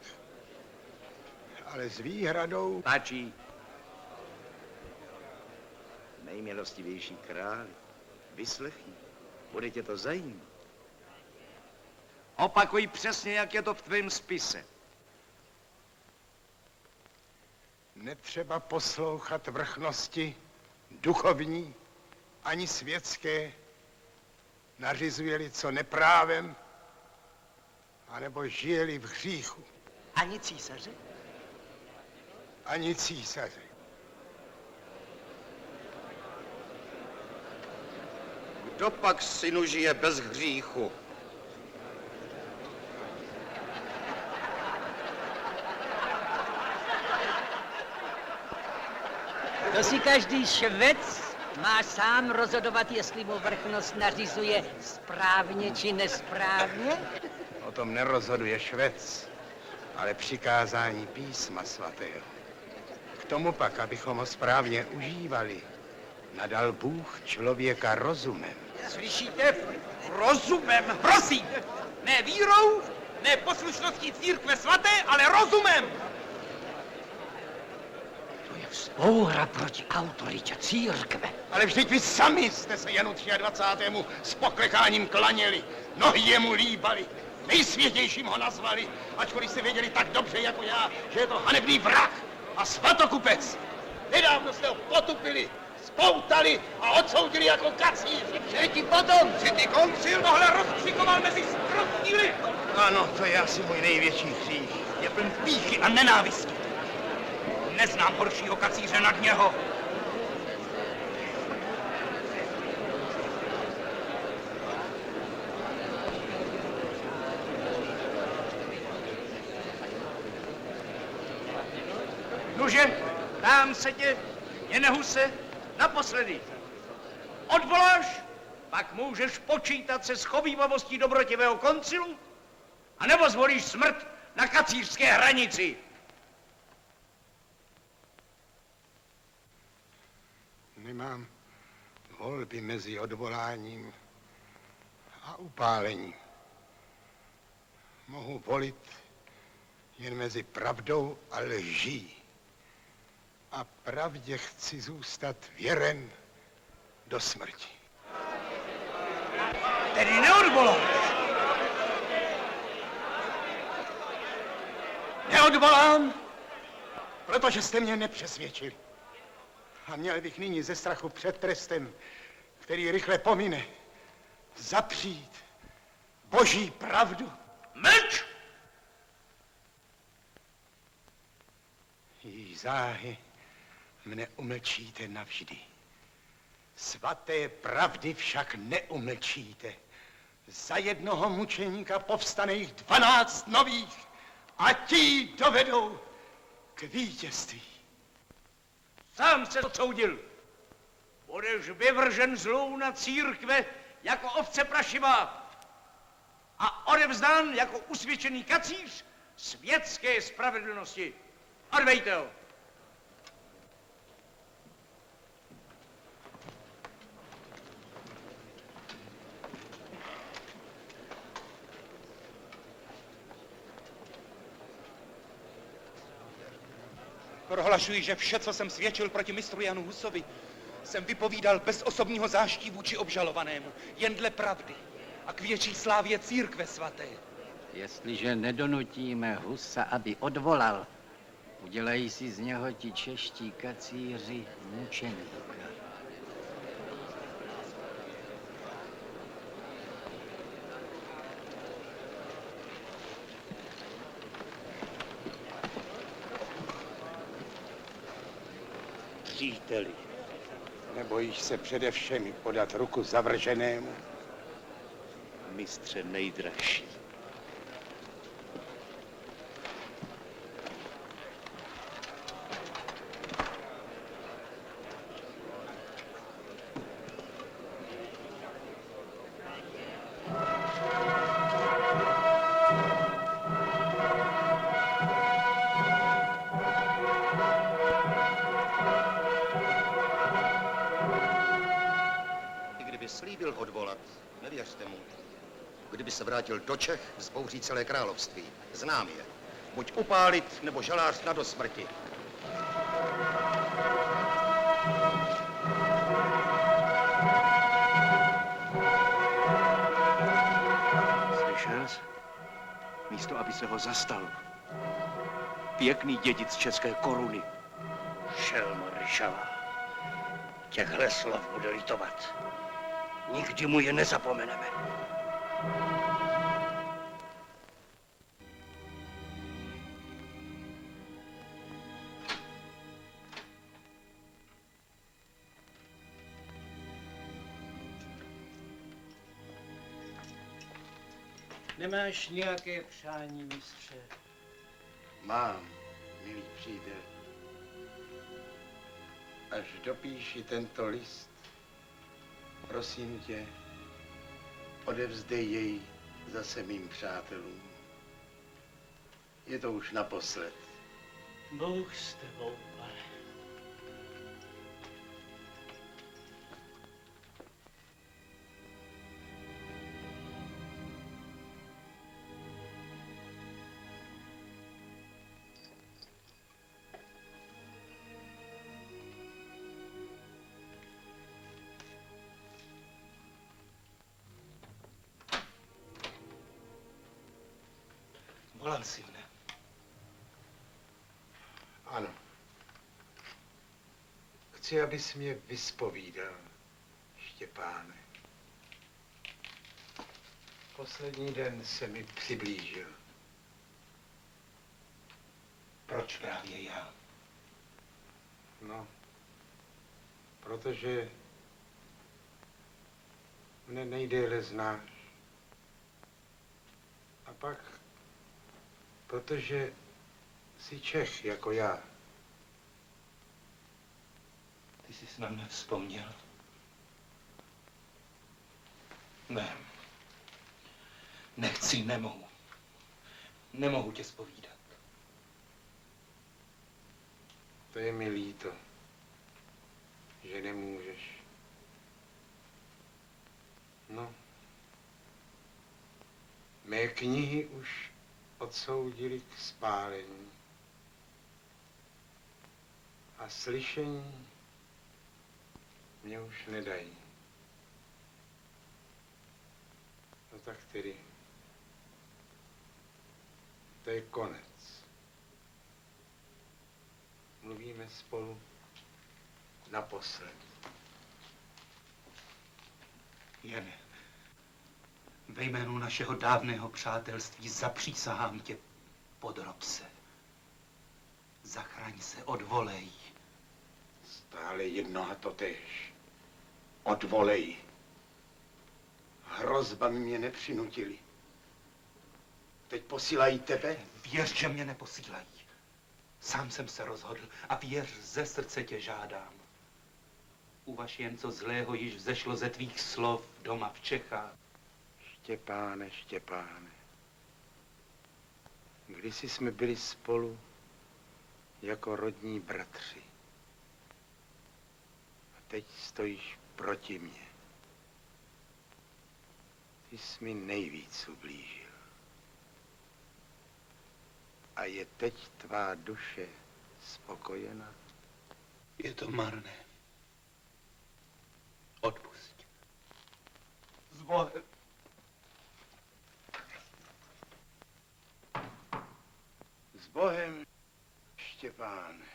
[SPEAKER 9] ale s výhradou...
[SPEAKER 1] Stačí. Nejmilostivější králi, vyslechni, bude tě to zajímat. Opakuj přesně, jak je to v tvém spise.
[SPEAKER 9] Netřeba poslouchat vrchnosti duchovní ani světské, nařizuje-li co neprávem, anebo žije-li v hříchu.
[SPEAKER 1] Ani císaře?
[SPEAKER 9] Ani císaře.
[SPEAKER 11] Kdo pak, synu, žije bez hříchu?
[SPEAKER 19] To si každý švec má sám rozhodovat, jestli mu vrchnost nařizuje správně či nesprávně?
[SPEAKER 9] O tom nerozhoduje švec, ale přikázání písma svatého. K tomu pak, abychom ho správně užívali, nadal Bůh člověka rozumem.
[SPEAKER 1] Slyšíte? Rozumem, prosím! Ne vírou, ne poslušností církve svaté, ale rozumem!
[SPEAKER 19] Vzpoura proti autoritě církve.
[SPEAKER 9] Ale vždyť vy sami jste se Janu 23. s poklekáním klaněli, nohy jemu líbali, nejsvětějším ho nazvali, ačkoliv jste věděli tak dobře jako já, že je to hanebný vrah a svatokupec. Nedávno jste ho potupili, spoutali a odsoudili jako kacíř.
[SPEAKER 1] Že ti potom, že ty koncil tohle rozkřikoval mezi sprostí lid.
[SPEAKER 9] Ano, to je asi můj největší hřích.
[SPEAKER 1] Je pln pýchy a nenávisti. Neznám horšího kacíře nad něho. Nuže, dám se tě, Jene Huse, naposledy. Odvoláš, pak můžeš počítat se schovívavostí dobrotivého koncilu, anebo zvolíš smrt na kacířské hranici.
[SPEAKER 9] Nemám volby mezi odvoláním a upálením. Mohu volit jen mezi pravdou a lží. A pravdě chci zůstat věren do smrti.
[SPEAKER 1] Tedy neodvoláš.
[SPEAKER 9] Neodvolám, protože jste mě nepřesvědčili. A měl bych nyní ze strachu před trestem, který rychle pomine, zapřít boží pravdu.
[SPEAKER 10] Mlč!
[SPEAKER 9] Její záhy mne umlčíte navždy. Svaté pravdy však neumlčíte. Za jednoho mučeníka povstane jich 12 nových a ti dovedou k vítězství.
[SPEAKER 10] Sám se odsoudil. Budeš vyvržen zlou na církve jako ovce prašivá a odevzdán jako usvědčený kacíř světské spravedlnosti. Odvejte ho.
[SPEAKER 18] Prohlašuji, že vše, co jsem svědčil proti mistru Janu Husovi, jsem vypovídal bez osobního záštivu či obžalovanému, jen dle pravdy a k větší slávě církve svaté.
[SPEAKER 12] Jestliže nedonutíme Husa, aby odvolal, udělají si z něho ti čeští kacíři mučeníka.
[SPEAKER 9] Příteli, nebojíš se přede všemi podat ruku zavrženému?
[SPEAKER 10] Mistře nejdražší.
[SPEAKER 11] Slíbil odvolat, nevěřte mu. Kdyby se vrátil do Čech, vzbouří celé království. Znám je. Buď upálit, nebo žalář na dosmrti.
[SPEAKER 10] Slyšel jsi? Místo, aby se ho zastal. Pěkný dědic české koruny. Šelma ryšavá. Těchhle slov bude litovat. Nikdy mu je nezapomeneme.
[SPEAKER 13] Nemáš nějaké přání, mistře?
[SPEAKER 9] Mám, milý přítel. Až dopíši tento list, prosím tě, odevzdej jej zase mým přátelům. Je to už naposled.
[SPEAKER 13] Bůh s tebou, pane.
[SPEAKER 9] Volal jsi mne? Ano. Chci, abys mě vyspovídal, Štěpáne. Poslední den se mi přiblížil. Proč právě já? No, protože mne nejdéle znáš. A pak, protože jsi Čech jako já.
[SPEAKER 18] Ty jsi na mě vzpomněl. Ne. Nechci, nemohu. Nemohu tě zpovídat.
[SPEAKER 9] To je mi líto, že nemůžeš. No. Mé knihy už odsoudili k spálení. A slyšení mě už nedají. No tak tedy. To je konec. Mluvíme spolu naposled.
[SPEAKER 18] Jane, Ve jménu našeho dávného přátelství zapřísahám tě, podrob se. Zachraň se, odvolej.
[SPEAKER 9] Stále jedno a totéž. Odvolej. Hrozbami mě nepřinutili. Teď posílají tebe?
[SPEAKER 18] Věř, že mě neposílají. Sám jsem se rozhodl a věř, ze srdce tě žádám. Uvaž jen, co zlého již vzešlo ze tvých slov doma v Čechách.
[SPEAKER 9] Štěpáne, Štěpáne. Kdysi jsme byli spolu jako rodní bratři. A teď stojíš proti mně. Ty jsi mi nejvíc ublížil. A je teď tvá duše spokojena?
[SPEAKER 18] Je to marné. Odpusť. S Bohem.
[SPEAKER 9] S Bohem, Štěpáne.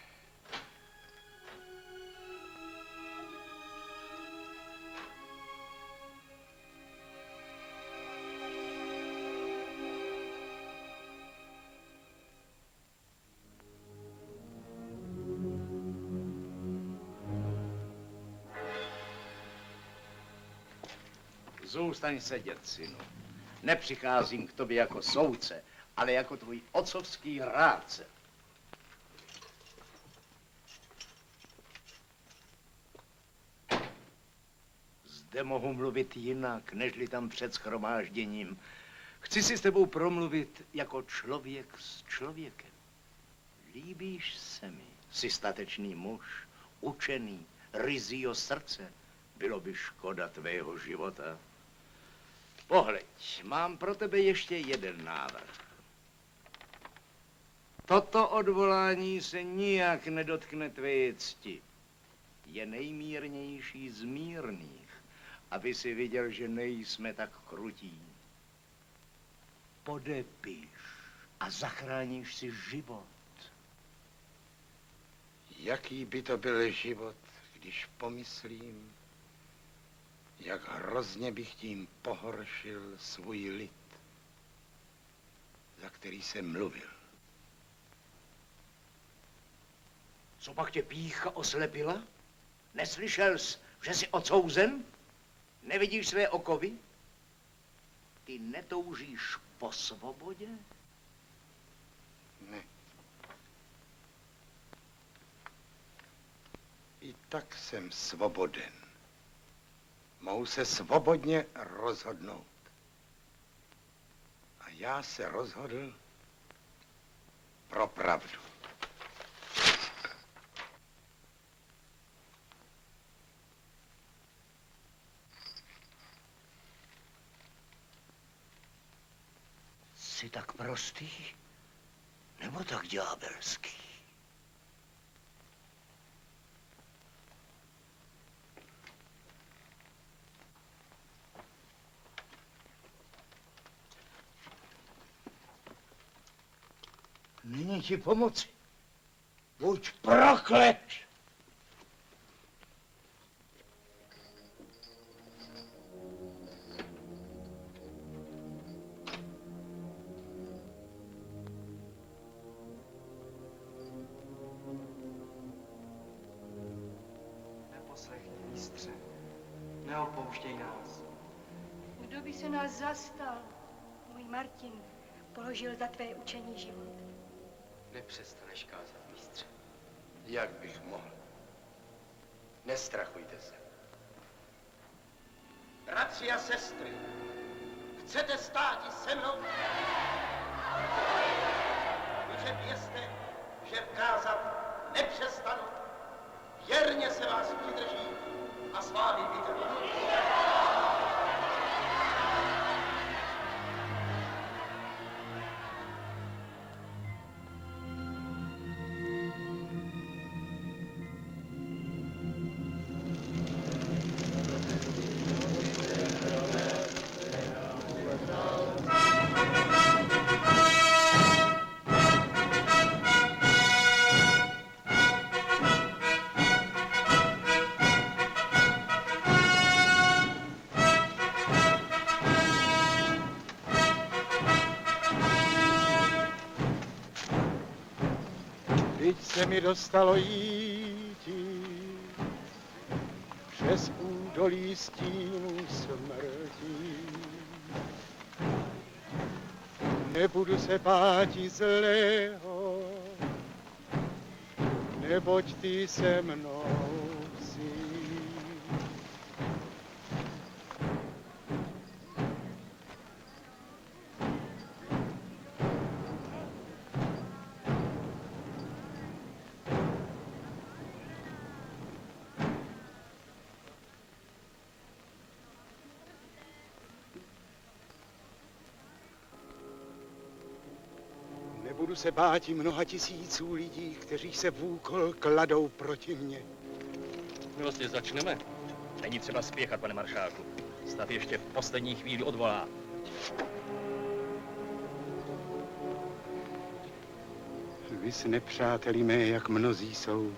[SPEAKER 11] Zůstaň sedět, synu. Nepřicházím k tobě jako soudce, ale jako tvůj otcovský rádce. Zde mohu mluvit jinak, nežli tam před shromážděním. Chci si s tebou promluvit jako člověk s člověkem. Líbíš se mi, jsi statečný muž, učený, ryzího srdce. Bylo by škoda tvého života. Pohleď, mám pro tebe ještě jeden návrh. Toto odvolání se nijak nedotkne tvé cti. Je nejmírnější z mírných, aby si viděl, že nejsme tak krutí. Podepiš a zachráníš si život.
[SPEAKER 9] Jaký by to byl život, když pomyslím, jak hrozně bych tím pohoršil svůj lid, za který jsem mluvil.
[SPEAKER 11] Co pak tě pýcha oslepila? Neslyšel jsi, že jsi odsouzen? Nevidíš své okovy? Ty netoužíš po svobodě?
[SPEAKER 9] Ne. I tak jsem svoboden. Mohu se svobodně rozhodnout. A já se rozhodl pro pravdu.
[SPEAKER 11] Jsi tak prostý, nebo tak ďábelský? Nyní ti pomoci. Buď proklet!
[SPEAKER 2] Neposlechni, mistře. Neopouštěj nás.
[SPEAKER 8] Kdo by se nás zastal? Můj Martin položil za tvé učení život.
[SPEAKER 16] Nepřestaneš kázat, mistře.
[SPEAKER 9] Jak bych mohl? Nestrachujte se.
[SPEAKER 5] Bratři a sestry, chcete stát se mnou? Takže vězte, že kázat nepřestanu. Věrně se vás přidržím a s vámi vytrvám.
[SPEAKER 9] mi dostalo jíti přes údolí stínů smrti. Nebudu se báti zlého, neboť ty se mnou jsi. Nebudu se báti mnoha tisíců lidí, kteří se v úkol kladou proti mně.
[SPEAKER 4] Vlastně začneme. Není třeba spěchat, pane maršálku. Stav ještě v poslední chvíli odvolá.
[SPEAKER 9] Vy s nepřáteli mé, jak mnozí jsou,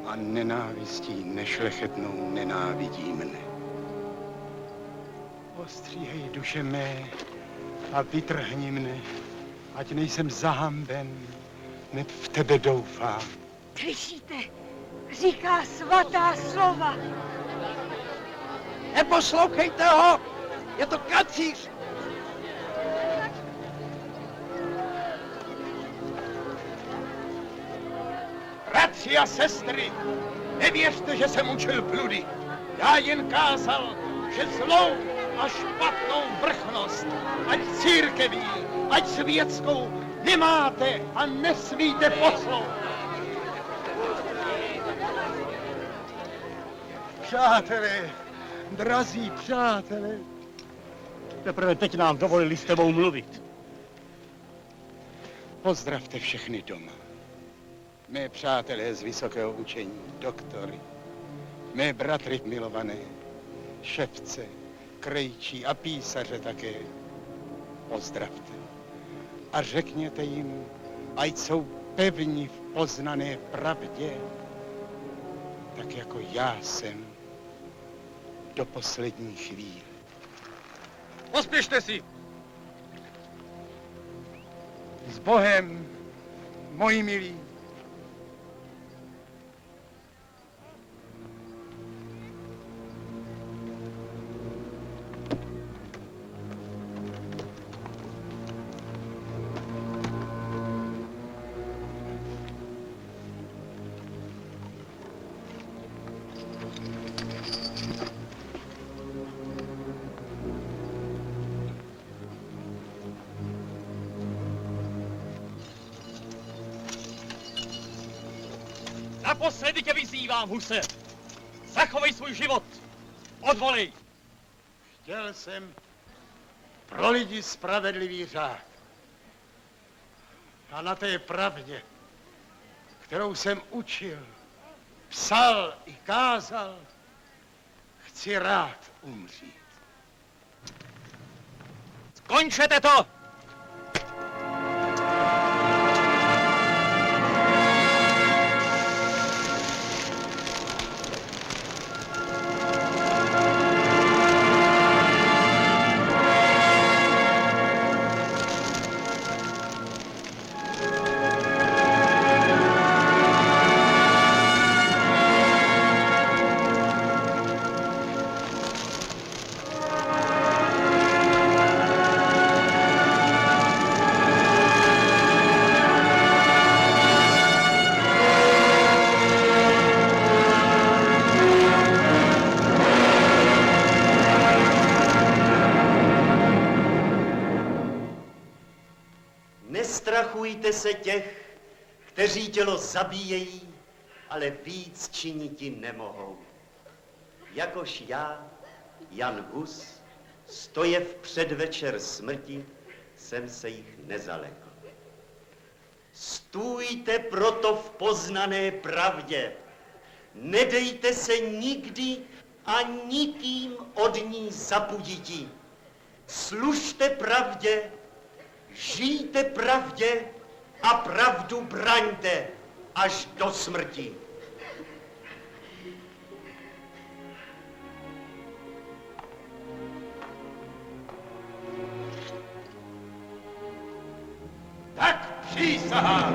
[SPEAKER 9] a nenávistí nešlechetnou nenávidí mne. Ostříhej duše mé a vytrhni mne, ať nejsem zahamben, neb v tebe doufám.
[SPEAKER 8] Slyšíte? Říká svatá slova.
[SPEAKER 1] Neposlouchejte ho! Je to kacíř!
[SPEAKER 9] Bratři a sestry, nevěřte, že jsem učil bludy. Já jen kázal, že zlou a špatnou vrchnost, ať církevní, ať světskou, nemáte a nesmíte poslouchat. Přátelé, drazí přátelé,
[SPEAKER 14] Teprve teď nám dovolili s tebou mluvit.
[SPEAKER 9] Pozdravte všechny doma. Mé přátelé z vysokého učení, doktory, mé bratry milované, ševce, krejčí a písaře také. Pozdravte a řekněte jim, ať jsou pevní v poznané pravdě, tak jako já jsem do poslední chvíle.
[SPEAKER 1] Pospěšte si!
[SPEAKER 9] S Bohem, moji milí.
[SPEAKER 4] Naposledy tě vyzývám, Huse. Zachovej svůj život. Odvolej.
[SPEAKER 9] Chtěl jsem pro lidi spravedlivý řád. A na té pravdě, kterou jsem učil, psal i kázal, chci rád umřít.
[SPEAKER 4] Skončete to!
[SPEAKER 13] Nestrachujte se těch, kteří tělo zabíjejí, ale víc činiti nemohou. Jakož já, Jan Hus, stoje v předvečer smrti, jsem se jich nezalekl. Stůjte proto v poznané pravdě. Nedejte se nikdy a nikým od ní zapuditi. Služte pravdě, žijte pravdě a pravdu braňte až do smrti.
[SPEAKER 9] Tak přísahám.